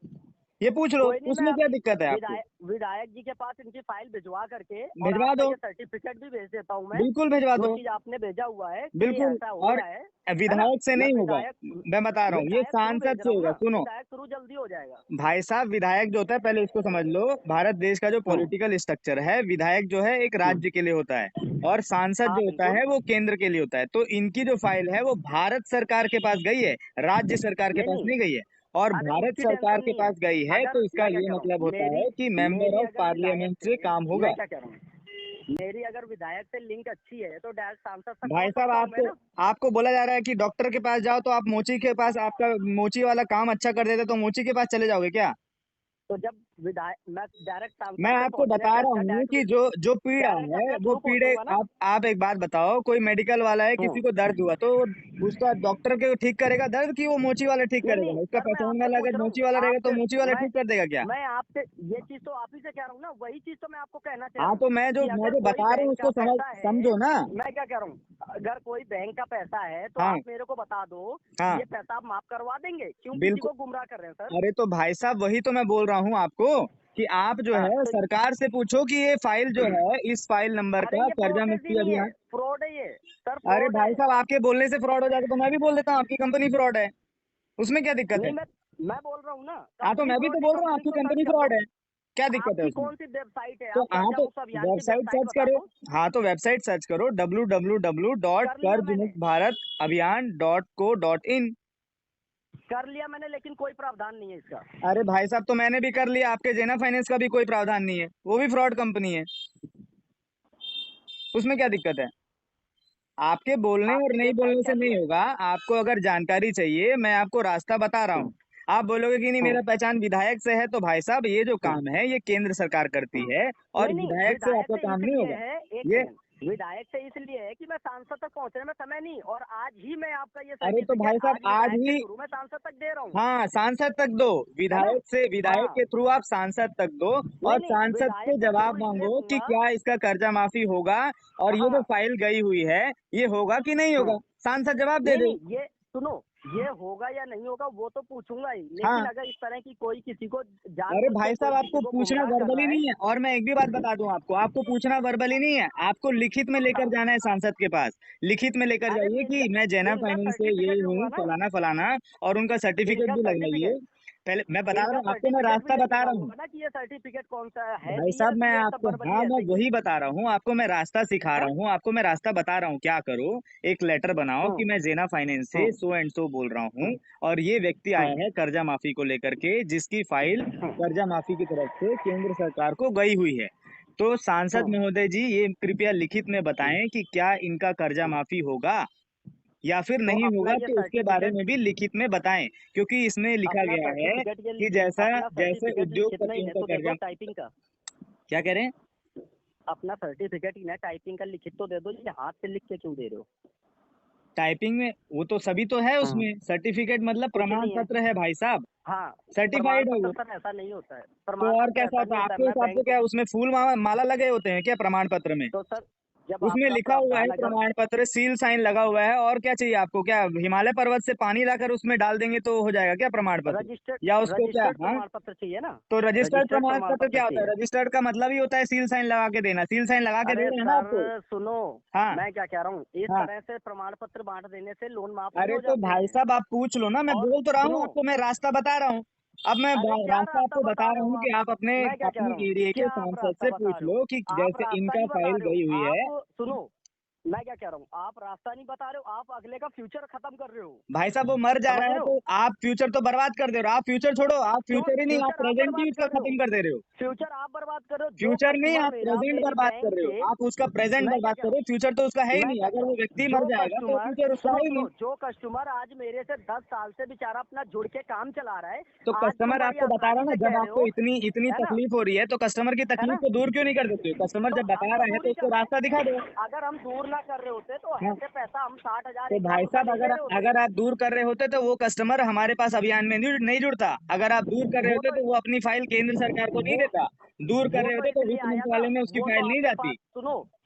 Speaker 2: ये पूछ लो,
Speaker 1: कोई नहीं, मैं
Speaker 2: उसमें क्या
Speaker 1: अभी
Speaker 2: दिक्कत है आपको?
Speaker 1: विधायक जी के पास इनकी फाइल भिजवा करके और
Speaker 2: भिजवा
Speaker 1: आपका
Speaker 2: दो,
Speaker 1: ये सर्टिफिकेट भी भेज देता हूँ मैं,
Speaker 2: बिल्कुल भिजवा
Speaker 1: जो
Speaker 2: दो,
Speaker 1: चीज आपने भेजा हुआ है कि
Speaker 2: बिल्कुल।
Speaker 1: ऐसा हो
Speaker 2: और
Speaker 1: रहा है ना।
Speaker 2: विधायक से
Speaker 1: मैं
Speaker 2: नहीं होगा,
Speaker 1: विधायक
Speaker 2: मैं बता रहा हूँ, ये
Speaker 1: विधायक थ्रू
Speaker 2: सांसद
Speaker 1: भेज
Speaker 2: से
Speaker 1: रहा हूँ
Speaker 2: होगा।
Speaker 1: ना,
Speaker 2: सुनो
Speaker 1: विधायक थ्रू जल्दी हो जाएगा।
Speaker 2: भाई साहब, विधायक जो होता है, पहले इसको समझ लो, भारत देश का जो
Speaker 1: हम्म
Speaker 2: पॉलिटिकल स्ट्रक्चर है, विधायक जो है एक
Speaker 1: हम्म,
Speaker 2: राज्य के लिए होता है और सांसद
Speaker 1: हाँ
Speaker 2: जो होता
Speaker 1: बिल्कुल।
Speaker 2: है वो केंद्र के लिए होता है। तो इनकी जो फाइल है वो भारत सरकार के पास गई है, राज्य सरकार के
Speaker 1: नहीं
Speaker 2: पास
Speaker 1: नहीं,
Speaker 2: नहीं गई है। और
Speaker 1: अरे
Speaker 2: भारत
Speaker 1: उसकी
Speaker 2: सरकार
Speaker 1: टेंशन
Speaker 2: के
Speaker 1: नहीं है।
Speaker 2: पास गई है
Speaker 1: अगर
Speaker 2: तो इसका
Speaker 1: मैं क्या
Speaker 2: ये
Speaker 1: कह रहा
Speaker 2: मतलब
Speaker 1: हूँ,
Speaker 2: होता है कि मेंबर
Speaker 1: मेरी
Speaker 2: ऑफ
Speaker 1: अगर विधायक
Speaker 2: पार्लियामेंट से काम
Speaker 1: मैं
Speaker 2: होगा।
Speaker 1: क्या कह रहा हूँ, मेरी अगर विधायक से लिंक अच्छी है तो डायरेक्ट सांसद तक
Speaker 2: भाई
Speaker 1: पहुंच
Speaker 2: साहब,
Speaker 1: सकता हूँ मैं
Speaker 2: आपको
Speaker 1: ना।
Speaker 2: आपको बोला जा रहा है कि डॉक्टर के पास जाओ, तो आप मोची के पास, आपका मोची वाला काम अच्छा कर देते तो मोची के पास चले जाओगे क्या?
Speaker 1: तो जब विधायक मैं डायरेक्ट
Speaker 2: मैं
Speaker 1: सांसद पे
Speaker 2: आपको
Speaker 1: पहुंचने
Speaker 2: बता
Speaker 1: से
Speaker 2: रहा
Speaker 1: अच्छा
Speaker 2: हूँ कि जो जो पीड़ा
Speaker 1: डायरेक्ट
Speaker 2: है
Speaker 1: अपने
Speaker 2: वो
Speaker 1: थ्रू
Speaker 2: पीड़े,
Speaker 1: पहुंचूंगा ना।
Speaker 2: आप एक बात बताओ, कोई मेडिकल वाला है, किसी
Speaker 1: हम्म
Speaker 2: को दर्द हुआ तो उसका डॉक्टर के ठीक करेगा दर्द, कि वो मोची वाला ठीक
Speaker 1: नहीं नहीं
Speaker 2: करेगा? उसका
Speaker 1: सर, मैं
Speaker 2: पहचान
Speaker 1: आपसे
Speaker 2: वाला
Speaker 1: पूछ
Speaker 2: अगर
Speaker 1: रहा हूँ
Speaker 2: मोची वाला रहेगा तो
Speaker 1: आपसे।
Speaker 2: मोची वाला
Speaker 1: मैं
Speaker 2: ठीक कर देगा क्या?
Speaker 1: मैं आपसे ये चीज तो आप ही से कह रहा हूँ ना, वही चीज तो मैं आपको कहना चाह रहा
Speaker 2: हाँ,
Speaker 1: हूँ
Speaker 2: तो
Speaker 1: कि
Speaker 2: मैं
Speaker 1: अगर
Speaker 2: जो
Speaker 1: कोई
Speaker 2: बता रहा हूँ
Speaker 1: बैंक का
Speaker 2: उसको
Speaker 1: पैसा है,
Speaker 2: समझो ना।
Speaker 1: मैं क्या कह रहा हूँ, अगर कोई बैंक का पैसा है तो
Speaker 2: हाँ
Speaker 1: आप मेरे को बता दो,
Speaker 2: हाँ,
Speaker 1: ये पैसा आप माफ करवा देंगे, क्यों किसी
Speaker 2: बिल्कुल।
Speaker 1: को गुमराह कर रहे हैं सर।
Speaker 2: अरे तो भाई साहब, वही तो मैं बोल रहा हूँ आपको कि आप जो
Speaker 1: हाँ
Speaker 2: है
Speaker 1: तो
Speaker 2: सरकार से पूछो कि ये फाइल जो है, इस फाइल नंबर
Speaker 1: अरे
Speaker 2: का
Speaker 1: ये
Speaker 2: कर्जा
Speaker 1: प्रोसेस ही
Speaker 2: मुक्ति
Speaker 1: नहीं है,
Speaker 2: अभियान।
Speaker 1: फ्रॉड है ये सर,
Speaker 2: अरे
Speaker 1: फ्रॉड है।
Speaker 2: भाई साहब, आपके बोलने से फ्रॉड हो जाएगा तो मैं भी बोल देता हूँ आपकी कंपनी फ्रॉड है, उसमें क्या दिक्कत
Speaker 1: नहीं,
Speaker 2: है?
Speaker 1: मैं बोल रहा हूँ ना,
Speaker 2: हाँ, तो
Speaker 1: कंपनी
Speaker 2: मैं भी
Speaker 1: फ्रॉड
Speaker 2: तो
Speaker 1: नहीं,
Speaker 2: बोल रहा हूँ
Speaker 1: कंपनी
Speaker 2: आपकी
Speaker 1: तो सर्च
Speaker 2: कंपनी
Speaker 1: कर लो।
Speaker 2: फ्रॉड है, क्या दिक्कत है
Speaker 1: आपकी
Speaker 2: उसमें?
Speaker 1: कौन सी वेबसाइट है,
Speaker 2: तो
Speaker 1: आप
Speaker 2: हाँ,
Speaker 1: कर्जा
Speaker 2: तो
Speaker 1: मुक्त अभियान की
Speaker 2: वेबसाइट
Speaker 1: वेबसाइट
Speaker 2: सर्च
Speaker 1: बता
Speaker 2: करो।
Speaker 1: दो।
Speaker 2: हाँ, तो वेबसाइट सर्च करो www डॉट
Speaker 1: कर लिया
Speaker 2: कर्ज
Speaker 1: मैंने,
Speaker 2: मुक्त भारत अभियान .co.in।
Speaker 1: कर लिया मैंने, लेकिन कोई प्रावधान नहीं है इसका।
Speaker 2: अरे भाई साहब, तो मैंने भी कर लिया, आपके जेना फाइनेंस का भी कोई प्रावधान नहीं है, वो भी फ्रॉड कंपनी है, उसमें क्या दिक्कत है? आपके बोलने और
Speaker 1: आपकी
Speaker 2: नहीं
Speaker 1: वेबसाइट
Speaker 2: बोलने से
Speaker 1: कैसी
Speaker 2: नहीं
Speaker 1: है।
Speaker 2: होगा। आपको अगर जानकारी चाहिए, मैं आपको रास्ता बता रहा हूँ। आप बोलोगे कि नहीं,
Speaker 1: हम्म,
Speaker 2: मेरा पहचान विधायक से है, तो भाई साहब ये जो काम है ये केंद्र सरकार करती है और
Speaker 1: नहीं नहीं,
Speaker 2: विधायक से
Speaker 1: विधायक
Speaker 2: आपका
Speaker 1: से
Speaker 2: काम नहीं
Speaker 1: इसलिए
Speaker 2: होगा।
Speaker 1: है, एक
Speaker 2: ये
Speaker 1: सेकंड, विधायक से इसलिए है कि मैं सांसद तक पहुंचने में समय नहीं, और आज ही मैं आपका ये
Speaker 2: अरे तो
Speaker 1: सर्टिफिकेट
Speaker 2: भाई साहब,
Speaker 1: आज
Speaker 2: आज
Speaker 1: विधायक के
Speaker 2: ही,
Speaker 1: थ्रू मैं सांसद तक दे रहा हूँ,
Speaker 2: हाँ, सांसद तक दो,
Speaker 1: है ना।
Speaker 2: विधायक
Speaker 1: हाँ
Speaker 2: के थ्रू आप सांसद तक दो
Speaker 1: नहीं
Speaker 2: और
Speaker 1: नहीं,
Speaker 2: सांसद से
Speaker 1: विधायक के थ्रू
Speaker 2: जवाब
Speaker 1: इसलिए
Speaker 2: मांगो कि
Speaker 1: दूंगा।
Speaker 2: क्या इसका कर्जा माफी होगा और ये जो
Speaker 1: हाँ
Speaker 2: फाइल गई हुई है ये होगा कि नहीं होगा, सांसद जवाब दे
Speaker 1: नहीं
Speaker 2: दे।
Speaker 1: नहीं, ये सुनो, ये होगा या नहीं होगा वो तो पूछूंगा ही, लेकिन
Speaker 2: हाँ,
Speaker 1: अगर इस तरह की कोई किसी को
Speaker 2: अरे
Speaker 1: जानबूझ के
Speaker 2: भाई साहब,
Speaker 1: कोई
Speaker 2: आपको
Speaker 1: किसी को
Speaker 2: पूछना
Speaker 1: गुमराह कर
Speaker 2: वर्बली
Speaker 1: रहा है।
Speaker 2: नहीं है, और मैं एक भी बात बता दूं आपको, आपको पूछना वर्बली नहीं है, आपको लिखित में लेकर
Speaker 1: हाँ,
Speaker 2: जाना है सांसद के पास। लिखित में लेकर
Speaker 1: अरे
Speaker 2: जाइए कि मैं जेना
Speaker 1: इनका
Speaker 2: फाइनेंस से ये
Speaker 1: सर्टिफिकेट
Speaker 2: हूँ,
Speaker 1: लूंगा ना,
Speaker 2: फलाना फलाना, और उनका सर्टिफिकेट
Speaker 1: इनका
Speaker 2: भी लगवाइए।
Speaker 1: सर्टिफिकेट
Speaker 2: पहले मैं बता रहा
Speaker 1: इनका
Speaker 2: हूँ आपको, मैं
Speaker 1: सर्टिफिकेट भी
Speaker 2: रास्ता
Speaker 1: लेके
Speaker 2: बता रहा हूँ।
Speaker 1: जाऊंगा ना कि ये सर्टिफिकेट कौन सा है
Speaker 2: भाई
Speaker 1: भी
Speaker 2: साहब, मैं
Speaker 1: असली है, सब
Speaker 2: आपको,
Speaker 1: बर्बली
Speaker 2: हाँ, मैं
Speaker 1: ऐसे ही है।
Speaker 2: वही बता रहा हूँ आपको, मैं रास्ता सिखा
Speaker 1: हाँ?
Speaker 2: रहा हूँ आपको, मैं रास्ता बता रहा हूँ क्या करो। एक लेटर बनाओ
Speaker 1: हम्म
Speaker 2: कि मैं जेना फाइनेंस से
Speaker 1: हम्म
Speaker 2: सो एंड सो बोल रहा हूँ और ये व्यक्ति आया
Speaker 1: हम्म
Speaker 2: है कर्जा माफी को लेकर के, जिसकी फाइल
Speaker 1: हम्म
Speaker 2: कर्जा माफी की तरफ से केंद्र सरकार को गई हुई है। तो सांसद
Speaker 1: हम्म
Speaker 2: महोदय जी, ये कृपया लिखित में बताएं कि क्या इनका कर्जा माफी होगा या फिर
Speaker 1: तो
Speaker 2: नहीं
Speaker 1: अपना
Speaker 2: होगा,
Speaker 1: ये
Speaker 2: तो उसके बारे
Speaker 1: सर्टिफिकेट
Speaker 2: में भी लिखित में बताएं, क्योंकि इसमें लिखा
Speaker 1: अपना
Speaker 2: गया है
Speaker 1: सर्टिफिकेट ये
Speaker 2: कि जैसा
Speaker 1: अपना
Speaker 2: जैसे
Speaker 1: सर्टिफिकेट लिखित में
Speaker 2: उद्योगपतियों
Speaker 1: इन्हें
Speaker 2: का
Speaker 1: तो दे दो
Speaker 2: कर्जा,
Speaker 1: टाइपिंग का।
Speaker 2: क्या कह रहे हैं?
Speaker 1: अपना सर्टिफिकेट इन्हें टाइपिंग का लिखित तो दे दो, ये हाथ से लिख के क्यों दे रहे हो।
Speaker 2: टाइपिंग में वो तो सभी तो है,
Speaker 1: हम्म
Speaker 2: उसमें सर्टिफिकेट मतलब
Speaker 1: कुछ
Speaker 2: प्रमाण
Speaker 1: नहीं है।
Speaker 2: पत्र है भाई साहब,
Speaker 1: हाँ, प्रमाण
Speaker 2: सर्टिफाइड है
Speaker 1: पत्र
Speaker 2: वो।
Speaker 1: सर ऐसा नहीं होता है,
Speaker 2: तो
Speaker 1: प्रमाण
Speaker 2: और
Speaker 1: पत्र
Speaker 2: कैसा
Speaker 1: ऐसा
Speaker 2: होता
Speaker 1: नहीं
Speaker 2: है
Speaker 1: होता है,
Speaker 2: आपके
Speaker 1: मैं
Speaker 2: हिसाब से?
Speaker 1: बैंक
Speaker 2: क्या उसमें फूल माला लगे होते हैं क्या प्रमाण पत्र में?
Speaker 1: तो सर जब
Speaker 2: उसमें
Speaker 1: आपका
Speaker 2: लिखा हुआ है
Speaker 1: प्रावधान अगर
Speaker 2: प्रमाण पत्र, सील साइन लगा हुआ है, और क्या चाहिए आपको? क्या हिमालय पर्वत से पानी लाकर उसमें डाल देंगे तो हो जाएगा क्या प्रमाण पत्र?
Speaker 1: रजिस्टर्ड
Speaker 2: या उसको क्या,
Speaker 1: रजिस्टर्ड
Speaker 2: हाँ,
Speaker 1: प्रमाण पत्र चाहिए ना,
Speaker 2: तो रजिस्टर्ड
Speaker 1: रजिस्टर्ड
Speaker 2: प्रमाण
Speaker 1: प्रमाण
Speaker 2: पत्र
Speaker 1: पत्र
Speaker 2: क्या होता है?
Speaker 1: चाहिए।
Speaker 2: रजिस्टर्ड का मतलब ही होता है सील साइन लगा के देना, सील साइन लगा के दे
Speaker 1: अरे
Speaker 2: रहे हैं ना आपको।
Speaker 1: सर सुनो,
Speaker 2: हाँ
Speaker 1: मैं क्या कह रहा हूँ, इस
Speaker 2: हाँ।
Speaker 1: तरह से प्रमाण पत्र बांट देने से लोन माफ नहीं
Speaker 2: अरे
Speaker 1: हो
Speaker 2: तो
Speaker 1: जाते
Speaker 2: भाई
Speaker 1: हैं।
Speaker 2: साहब, आप पूछ लो ना, मैं
Speaker 1: और
Speaker 2: बोल तो रहा हूँ
Speaker 1: सुनो,
Speaker 2: आपको, मैं रास्ता बता रहा हूँ। अब मैं
Speaker 1: अरे क्या
Speaker 2: रास्ता
Speaker 1: रास्ता
Speaker 2: आपको बता
Speaker 1: बता
Speaker 2: रहा
Speaker 1: रहे हो
Speaker 2: हूँ कि
Speaker 1: आप,
Speaker 2: आप अपने
Speaker 1: मैं क्या कह
Speaker 2: अपने
Speaker 1: रहा हूँ,
Speaker 2: एरिया के
Speaker 1: क्या आप
Speaker 2: सांसद
Speaker 1: रास्ता
Speaker 2: से
Speaker 1: बता
Speaker 2: पूछ
Speaker 1: रहे हो,
Speaker 2: लो कि
Speaker 1: आप
Speaker 2: जैसे
Speaker 1: रास्ता
Speaker 2: इनका
Speaker 1: नहीं बता
Speaker 2: फाइल
Speaker 1: रहे हो,
Speaker 2: गई हुई है।
Speaker 1: आप सुनो, मैं क्या कह रहा हूँ, आप रास्ता नहीं बता रहे हो, आप अगले का फ्यूचर खत्म कर रहे हो,
Speaker 2: भाई साहब, वो मर जा
Speaker 1: समझ
Speaker 2: रहा है
Speaker 1: रहे हो।
Speaker 2: तो आप फ्यूचर तो बर्बाद कर दे रहे हो। आप फ्यूचर छोड़ो, आप
Speaker 1: क्यों
Speaker 2: फ्यूचर ही नहीं, आप
Speaker 1: फ्यूचर आप
Speaker 2: प्रेजेंट ही
Speaker 1: बर्बाद
Speaker 2: उसका
Speaker 1: कर रहे हो,
Speaker 2: खत्म कर दे रहे हो।
Speaker 1: फ्यूचर आप बर्बाद कर रहे हो, जो
Speaker 2: फ्यूचर नहीं,
Speaker 1: कस्टमर
Speaker 2: आप
Speaker 1: मेरा
Speaker 2: प्रेजेंट
Speaker 1: मेरी
Speaker 2: बर्बाद कर
Speaker 1: बैंक
Speaker 2: रहे हो,
Speaker 1: से,
Speaker 2: आप उसका प्रेजेंट
Speaker 1: मैं क्या
Speaker 2: बर्बाद
Speaker 1: कह
Speaker 2: कर
Speaker 1: रहा
Speaker 2: रहे हो, फ्यूचर तो उसका है
Speaker 1: हूँ,
Speaker 2: ही
Speaker 1: मैं
Speaker 2: नहीं।
Speaker 1: क्या कह
Speaker 2: अगर
Speaker 1: रहा
Speaker 2: वो
Speaker 1: हूँ,
Speaker 2: व्यक्ति मर
Speaker 1: जो
Speaker 2: जाएगा तो
Speaker 1: कस्टमर
Speaker 2: फ्यूचर उसका
Speaker 1: सुनो
Speaker 2: है ही नहीं।
Speaker 1: सुनो, जो कस्टमर आज मेरे से 10 साल से बेचारा अपना जुड़ के काम चला रहा है,
Speaker 2: तो
Speaker 1: आज तुम
Speaker 2: कस्टमर
Speaker 1: बड़ी
Speaker 2: आपको बता रहा
Speaker 1: आसानी
Speaker 2: है ना,
Speaker 1: से
Speaker 2: जब
Speaker 1: कह रहे
Speaker 2: आपको
Speaker 1: हो,
Speaker 2: इतनी इतनी
Speaker 1: है ना,
Speaker 2: तकलीफ हो रही है तो कस्टमर की
Speaker 1: है
Speaker 2: तकलीफ
Speaker 1: ना,
Speaker 2: को दूर क्यों नहीं कर देते हो? कस्टमर
Speaker 1: तो
Speaker 2: जब
Speaker 1: हम
Speaker 2: बता
Speaker 1: तो
Speaker 2: रहा है
Speaker 1: दूर
Speaker 2: तो
Speaker 1: ही
Speaker 2: उसको
Speaker 1: कर रहे
Speaker 2: रास्ता दिखा दो।
Speaker 1: हैं, अगर हम दूर ना कर रहे होते तो
Speaker 2: हाँ,
Speaker 1: ऐसे पैसा हम 60,000
Speaker 2: तो
Speaker 1: 1 लाख
Speaker 2: भाई
Speaker 1: रुपया
Speaker 2: साहब,
Speaker 1: नहीं ले रहे होते।
Speaker 2: अगर आप दूर कर रहे होते तो वो कस्टमर हमारे पास अभियान में नहीं जुड़ता। अगर आप दूर कर रहे
Speaker 1: वो
Speaker 2: होते
Speaker 1: तो
Speaker 2: तो वो अपनी फाइल केंद्र सरकार को नहीं
Speaker 1: वो
Speaker 2: देता। दूर कर
Speaker 1: वो
Speaker 2: रहे
Speaker 1: तो
Speaker 2: होते तो
Speaker 1: इसलिए
Speaker 2: वित्त
Speaker 1: आया था,
Speaker 2: मंत्रालय में उसकी
Speaker 1: वो तो
Speaker 2: फाइल नहीं
Speaker 1: आपके पास
Speaker 2: जाती।
Speaker 1: सुनो,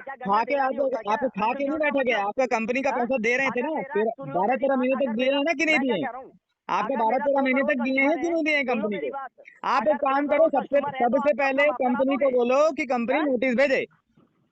Speaker 1: क्या
Speaker 2: खा
Speaker 1: गन्ना
Speaker 2: के
Speaker 1: देना
Speaker 2: आप
Speaker 1: नहीं होता क्या?
Speaker 2: आप खा के नहीं बैठे गए, आपका कंपनी का
Speaker 1: हाँ?
Speaker 2: पैसा दे रहे थे
Speaker 1: अगर
Speaker 2: ना,
Speaker 1: मेरा
Speaker 2: फिर
Speaker 1: सुन लो
Speaker 2: 12-13
Speaker 1: मेरी
Speaker 2: महीने
Speaker 1: बात,
Speaker 2: तक
Speaker 1: अगर
Speaker 2: दिए
Speaker 1: मेरा
Speaker 2: हैं ना कि नहीं
Speaker 1: मैं क्या
Speaker 2: दिए?
Speaker 1: कह रहा हूँ,
Speaker 2: आपको
Speaker 1: अगर मेरा
Speaker 2: 12-13
Speaker 1: 2
Speaker 2: महीने
Speaker 1: करोड़
Speaker 2: तक दिए हैं
Speaker 1: कस्टमर
Speaker 2: कि
Speaker 1: है,
Speaker 2: नहीं दिए हैं
Speaker 1: सुन लो
Speaker 2: कंपनी
Speaker 1: मेरी
Speaker 2: को?
Speaker 1: बात,
Speaker 2: आप एक
Speaker 1: अगर 2
Speaker 2: काम करो,
Speaker 1: करोड़
Speaker 2: सबसे
Speaker 1: कस्टमर है तो
Speaker 2: सबसे
Speaker 1: आप
Speaker 2: पहले
Speaker 1: सबका माफ करा
Speaker 2: कंपनी को
Speaker 1: दोगे?
Speaker 2: बोलो कि कंपनी
Speaker 1: हैं?
Speaker 2: नोटिस भेजे।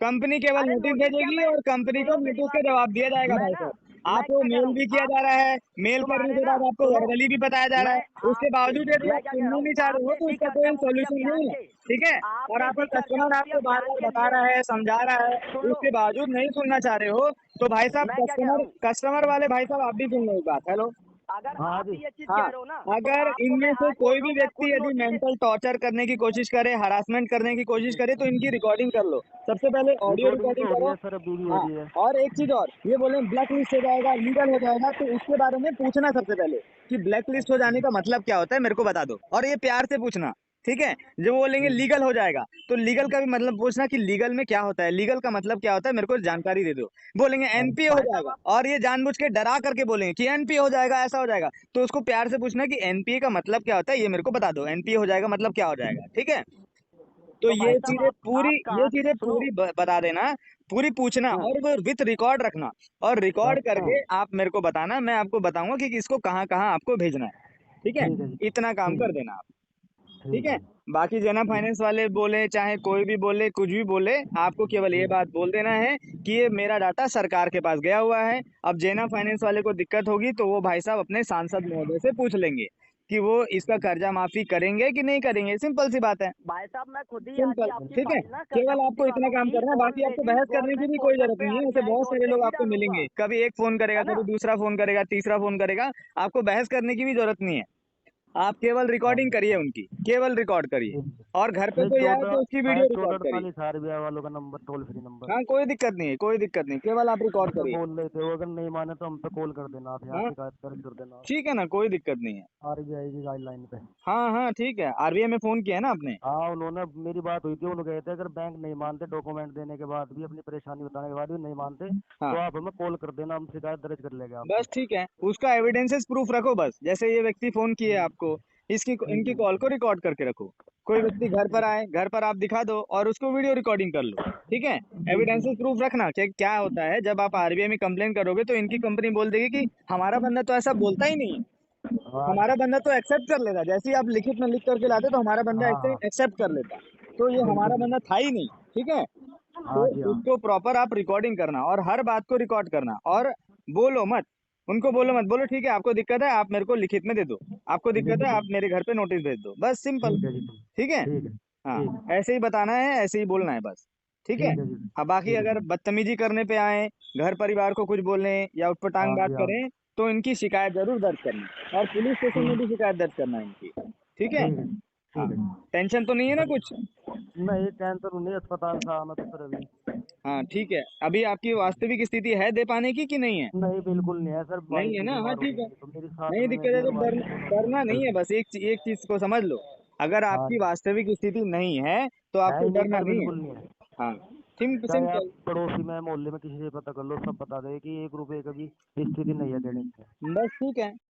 Speaker 2: कंपनी केवल
Speaker 1: अरे
Speaker 2: नोटिस
Speaker 1: नोटिस क्या,
Speaker 2: भेजेगी
Speaker 1: मैं
Speaker 2: और कंपनी
Speaker 1: सुन
Speaker 2: को
Speaker 1: लो मेरी
Speaker 2: नोटिस का
Speaker 1: बात,
Speaker 2: जवाब दिया जाएगा
Speaker 1: मैं
Speaker 2: भाई
Speaker 1: ना
Speaker 2: साहब। आपको
Speaker 1: क्या कह
Speaker 2: मेल
Speaker 1: रहा
Speaker 2: भी
Speaker 1: हूँ
Speaker 2: किया जा रहा है, मेल करने
Speaker 1: तुम्हारे
Speaker 2: के
Speaker 1: ना
Speaker 2: बाद आपको
Speaker 1: सुनो
Speaker 2: वर्बली भी बताया जा रहा
Speaker 1: मैं
Speaker 2: है, उसके बावजूद यदि
Speaker 1: मैं
Speaker 2: आप
Speaker 1: क्या कह रहा
Speaker 2: सुनना
Speaker 1: हूँ
Speaker 2: नहीं चाह रहे हो
Speaker 1: आपने
Speaker 2: तो
Speaker 1: दी
Speaker 2: उसका
Speaker 1: करजा
Speaker 2: कोई
Speaker 1: मुझे
Speaker 2: सोल्यूशन
Speaker 1: अब
Speaker 2: नहीं
Speaker 1: जान
Speaker 2: है,
Speaker 1: के
Speaker 2: ठीक है। और
Speaker 1: आपने
Speaker 2: आपका
Speaker 1: दी करजा
Speaker 2: कस्टमर
Speaker 1: मुझे
Speaker 2: आपको
Speaker 1: अब
Speaker 2: बार
Speaker 1: जान
Speaker 2: बार
Speaker 1: के
Speaker 2: बता
Speaker 1: लिए
Speaker 2: रहा है, समझा रहा है,
Speaker 1: सुन लो
Speaker 2: उसके बावजूद नहीं सुनना चाह रहे हो, तो भाई साहब
Speaker 1: मैं क्या कह रहा हूँ
Speaker 2: कस्टमर वाले भाई साहब आप भी सुन लो एक बात। हेलो।
Speaker 1: अगर
Speaker 3: हाँ
Speaker 1: आप
Speaker 3: जी।
Speaker 1: ये चीज
Speaker 2: हाँ,
Speaker 1: कह रहे हो ना तो
Speaker 2: अगर
Speaker 1: आपको मैं
Speaker 2: इनमें से
Speaker 1: आज बोल
Speaker 2: कोई
Speaker 1: रहा
Speaker 2: भी
Speaker 1: हूँ मैं
Speaker 2: व्यक्ति
Speaker 1: खुद
Speaker 2: यदि
Speaker 1: नोटिस
Speaker 2: मेंटल टॉर्चर करने की कोशिश करे, हरासमेंट करने की कोशिश करे, तो इनकी रिकॉर्डिंग कर लो। सबसे पहले ऑडियो
Speaker 3: रिकॉर्डिंग तो
Speaker 2: रिकॉर्डिंग
Speaker 3: हो रही
Speaker 2: करो।
Speaker 3: है सर, अभी भी हो
Speaker 2: हाँ,
Speaker 3: रही है।
Speaker 2: और एक चीज और, ये बोले ब्लैक लिस्ट हो जाएगा, लीगल हो जाएगा, तो उसके बारे में पूछना सबसे पहले कि ब्लैक लिस्ट हो जाने का मतलब क्या होता है, मेरे को बता दो। और ये प्यार से पूछना, ठीक है। जो बोलेंगे लीगल हो जाएगा, तो लीगल का भी मतलब पूछना कि लीगल में क्या होता है, लीगल का मतलब क्या होता है, मेरे को जानकारी दे दो। बोलेंगे एनपीए हो
Speaker 1: भाई साहब
Speaker 2: जाएगा,
Speaker 1: आप
Speaker 2: और ये जानबूझ के डरा करके बोलेंगे कि एनपीए हो जाएगा, ऐसा हो जाएगा, तो उसको प्यार से पूछना कि एनपीए का मतलब क्या होता है, ये मेरे को बता दो। एनपीए हो जाएगा मतलब क्या हो जाएगा, ठीक है। तो
Speaker 1: तो भाई साहब आप
Speaker 2: ये
Speaker 1: कहाँ
Speaker 2: चीजें
Speaker 1: सुनो
Speaker 2: पूरी बता देना, पूरी पूछना,
Speaker 1: हम्म,
Speaker 2: और वो विथ रिकॉर्ड रखना, और रिकॉर्ड
Speaker 3: अच्छा।
Speaker 2: करके आप मेरे को बताना, मैं आपको बताऊंगा कि इसको कहाँ कहाँ आपको भेजना है, ठीक है।
Speaker 3: ठीक है जी।
Speaker 2: इतना काम
Speaker 3: ठीक
Speaker 2: कर
Speaker 3: है।
Speaker 2: देना आप, ठीक
Speaker 3: ठीक
Speaker 2: है।
Speaker 3: है।
Speaker 2: बाकी जेना फाइनेंस वाले बोले, चाहे कोई भी बोले, कुछ भी बोले, आपको केवल ये बात बोल देना है कि ये मेरा डाटा सरकार के पास गया हुआ है। अब जेना फाइनेंस वाले को दिक्कत होगी तो वो भाई साहब अपने सांसद महोदय से पूछ लेंगे कि वो इसका कर्जा माफी करेंगे कि नहीं करेंगे, सिंपल सी बात है,
Speaker 1: भाई साहब मैं खुद ही आज ही
Speaker 2: सिंपल,
Speaker 1: आपकी
Speaker 2: ठीक है।
Speaker 1: फाइल ना कर्जा
Speaker 2: केवल
Speaker 1: मुक्ति
Speaker 2: आपको इतना
Speaker 1: वालों
Speaker 2: काम
Speaker 1: की
Speaker 2: करना है, बाकी आपको
Speaker 1: ऑलरेडी
Speaker 2: बहस करने की
Speaker 1: गवर्नमेंट
Speaker 2: भी कोई
Speaker 1: पोर्टल
Speaker 2: जरूरत
Speaker 1: पे
Speaker 2: नहीं है। ऐसे
Speaker 1: आरबीआई
Speaker 2: बहुत
Speaker 1: डॉट
Speaker 2: सारे
Speaker 1: पे
Speaker 2: लोग
Speaker 1: ही
Speaker 2: आपको
Speaker 1: डालूंगा
Speaker 2: मिलेंगे, कभी एक फोन करेगा,
Speaker 1: है ना
Speaker 2: कभी दूसरा फोन करेगा, तीसरा फोन करेगा, आपको बहस करने की भी जरूरत नहीं है। आप केवल
Speaker 3: हाँ।
Speaker 2: रिकॉर्डिंग करिए उनकी, केवल रिकॉर्ड करिए,
Speaker 3: ठीक है।
Speaker 2: और घर पे
Speaker 3: नहीं,
Speaker 2: कोई आए
Speaker 3: चौदह
Speaker 2: तो उसकी वीडियो
Speaker 3: शायद चौदह
Speaker 2: रिकॉर्ड करिए।
Speaker 3: अड़तालीस आरबीआई वालों का नंबर, टोल फ्री नंबर।
Speaker 2: हाँ, कोई दिक्कत नहीं है, कोई दिक्कत नहीं, केवल आप रिकॉर्ड
Speaker 3: सर
Speaker 2: करिए।
Speaker 3: बोल रहे थे वो अगर नहीं माने तो हम पे कॉल कर देना, आप यहाँ
Speaker 2: हाँ,
Speaker 3: शिकायत दर्ज कर देना
Speaker 2: ठीक है ना, कोई दिक्कत नहीं है।
Speaker 3: आरबीआई की गाइडलाइन पे।
Speaker 2: हाँ हाँ, ठीक है, आरबीआई में फोन किया है ना आपने।
Speaker 3: हाँ, उन्होंने, मेरी बात हुई थी, उन्होंने कहे थे अगर बैंक नहीं मानते, डॉक्यूमेंट देने के बाद भी, अपनी परेशानी बताने के बाद भी नहीं मानते, तो
Speaker 2: हाँ,
Speaker 3: आप हमें कॉल कर देना, हम शिकायत दर्ज कर लेंगे आप पे।
Speaker 2: बस ठीक है, उसका एविडेंसेस प्रूफ रखो बस। जैसे ये व्यक्ति फोन किए आपको, इसकी
Speaker 3: ठीक
Speaker 2: इनकी
Speaker 3: है।
Speaker 2: कॉल को रिकॉर्ड करके रखो। कोई व्यक्ति घर पर आए, घर पर आप दिखा दो और उसको वीडियो रिकॉर्डिंग कर लो, ठीक है।
Speaker 3: जी जी।
Speaker 2: एविडेंसेस प्रूफ रखना कि क्या होता है, जब आप आरबीआई में कंप्लेन करोगे तो इनकी कंपनी बोल देगी कि हमारा बंदा तो ऐसा बोलता ही नहीं है,
Speaker 3: हाँ
Speaker 2: हमारा बंदा तो एक्सेप्ट कर लेता। जैसे ही आप लिखित में लिख करके लाते तो हमारा बंदा
Speaker 3: हाँ।
Speaker 2: ऐसे
Speaker 3: हाँ,
Speaker 2: एक्सेप्ट कर लेता, तो ये हमारा
Speaker 3: बिल्कुल।
Speaker 2: बंदा था ही नहीं, ठीक है। तो
Speaker 3: हाँ जी। हाँ।
Speaker 2: उसको प्रॉपर आप रिकॉर्डिंग करना, और हर बात को रिकॉर्ड करना, और बोलो मत, उनको बोलो मत, बोलो ठीक है आपको दिक्कत है, आप मेरे को लिखित में दे दो, आपको दिक्कत है,
Speaker 3: बिल्कुल।
Speaker 2: आप मेरे घर पे नोटिस भेज दो, बस सिंपल,
Speaker 3: ठीक है जी।
Speaker 2: ठीक है।
Speaker 3: ठीक है।
Speaker 2: हाँ,
Speaker 3: ठीक है।
Speaker 2: ऐसे ही बताना है, ऐसे ही बोलना है बस, ठीक है।
Speaker 3: ठीक है जी।
Speaker 2: हाँ, बाकी
Speaker 3: ठीक है।
Speaker 2: अगर बदतमीजी करने पे आए, घर परिवार को कुछ बोलने या उटपटांग
Speaker 3: हाँ
Speaker 2: बात
Speaker 3: जी। हाँ।
Speaker 2: करें, तो इनकी शिकायत जरूर दर्ज करना, और पुलिस स्टेशन में
Speaker 3: ठीक।
Speaker 2: भी शिकायत दर्ज करना है इनकी, ठीक है।
Speaker 3: ठीक है।
Speaker 2: हाँ,
Speaker 3: ठीक है।
Speaker 2: टेंशन तो नहीं है ना कुछ।
Speaker 3: नहीं, टेंशन नहीं, अस्पताल था मैं तो सर अभी।
Speaker 2: हाँ, ठीक है, अभी आपकी वास्तविक स्थिति है दे पाने की कि नहीं है।
Speaker 3: नहीं, बिल्कुल नहीं है सर,
Speaker 2: नहीं
Speaker 3: वाइफ
Speaker 2: है
Speaker 3: भी
Speaker 2: ना, हाँ
Speaker 3: बीमार हो
Speaker 2: ठीक
Speaker 3: गई
Speaker 2: है।
Speaker 3: थी, तो मेरी साथ
Speaker 2: नहीं
Speaker 3: में
Speaker 2: दिक्कत
Speaker 3: मेरी
Speaker 2: है
Speaker 3: और
Speaker 2: तो
Speaker 3: वाइफ दोनों
Speaker 2: डरना
Speaker 3: चल
Speaker 2: नहीं है,
Speaker 3: रही।
Speaker 2: बस एक चीज को समझ लो, अगर
Speaker 3: हाँ
Speaker 2: आपकी
Speaker 3: जी।
Speaker 2: वास्तविक स्थिति नहीं है तो
Speaker 3: है
Speaker 2: आपको
Speaker 3: ही नहीं
Speaker 2: डरना
Speaker 3: सर,
Speaker 2: नहीं है।
Speaker 3: बिल्कुल नहीं है।
Speaker 2: हाँ,
Speaker 3: चाहे आप
Speaker 2: सिंपल।
Speaker 3: पड़ोसी में, मोहल्ले में किसी से पता कर लो, सब बता देंगे कि 1 रुपए का भी स्थिति नहीं है देने की।
Speaker 2: बस ठीक है।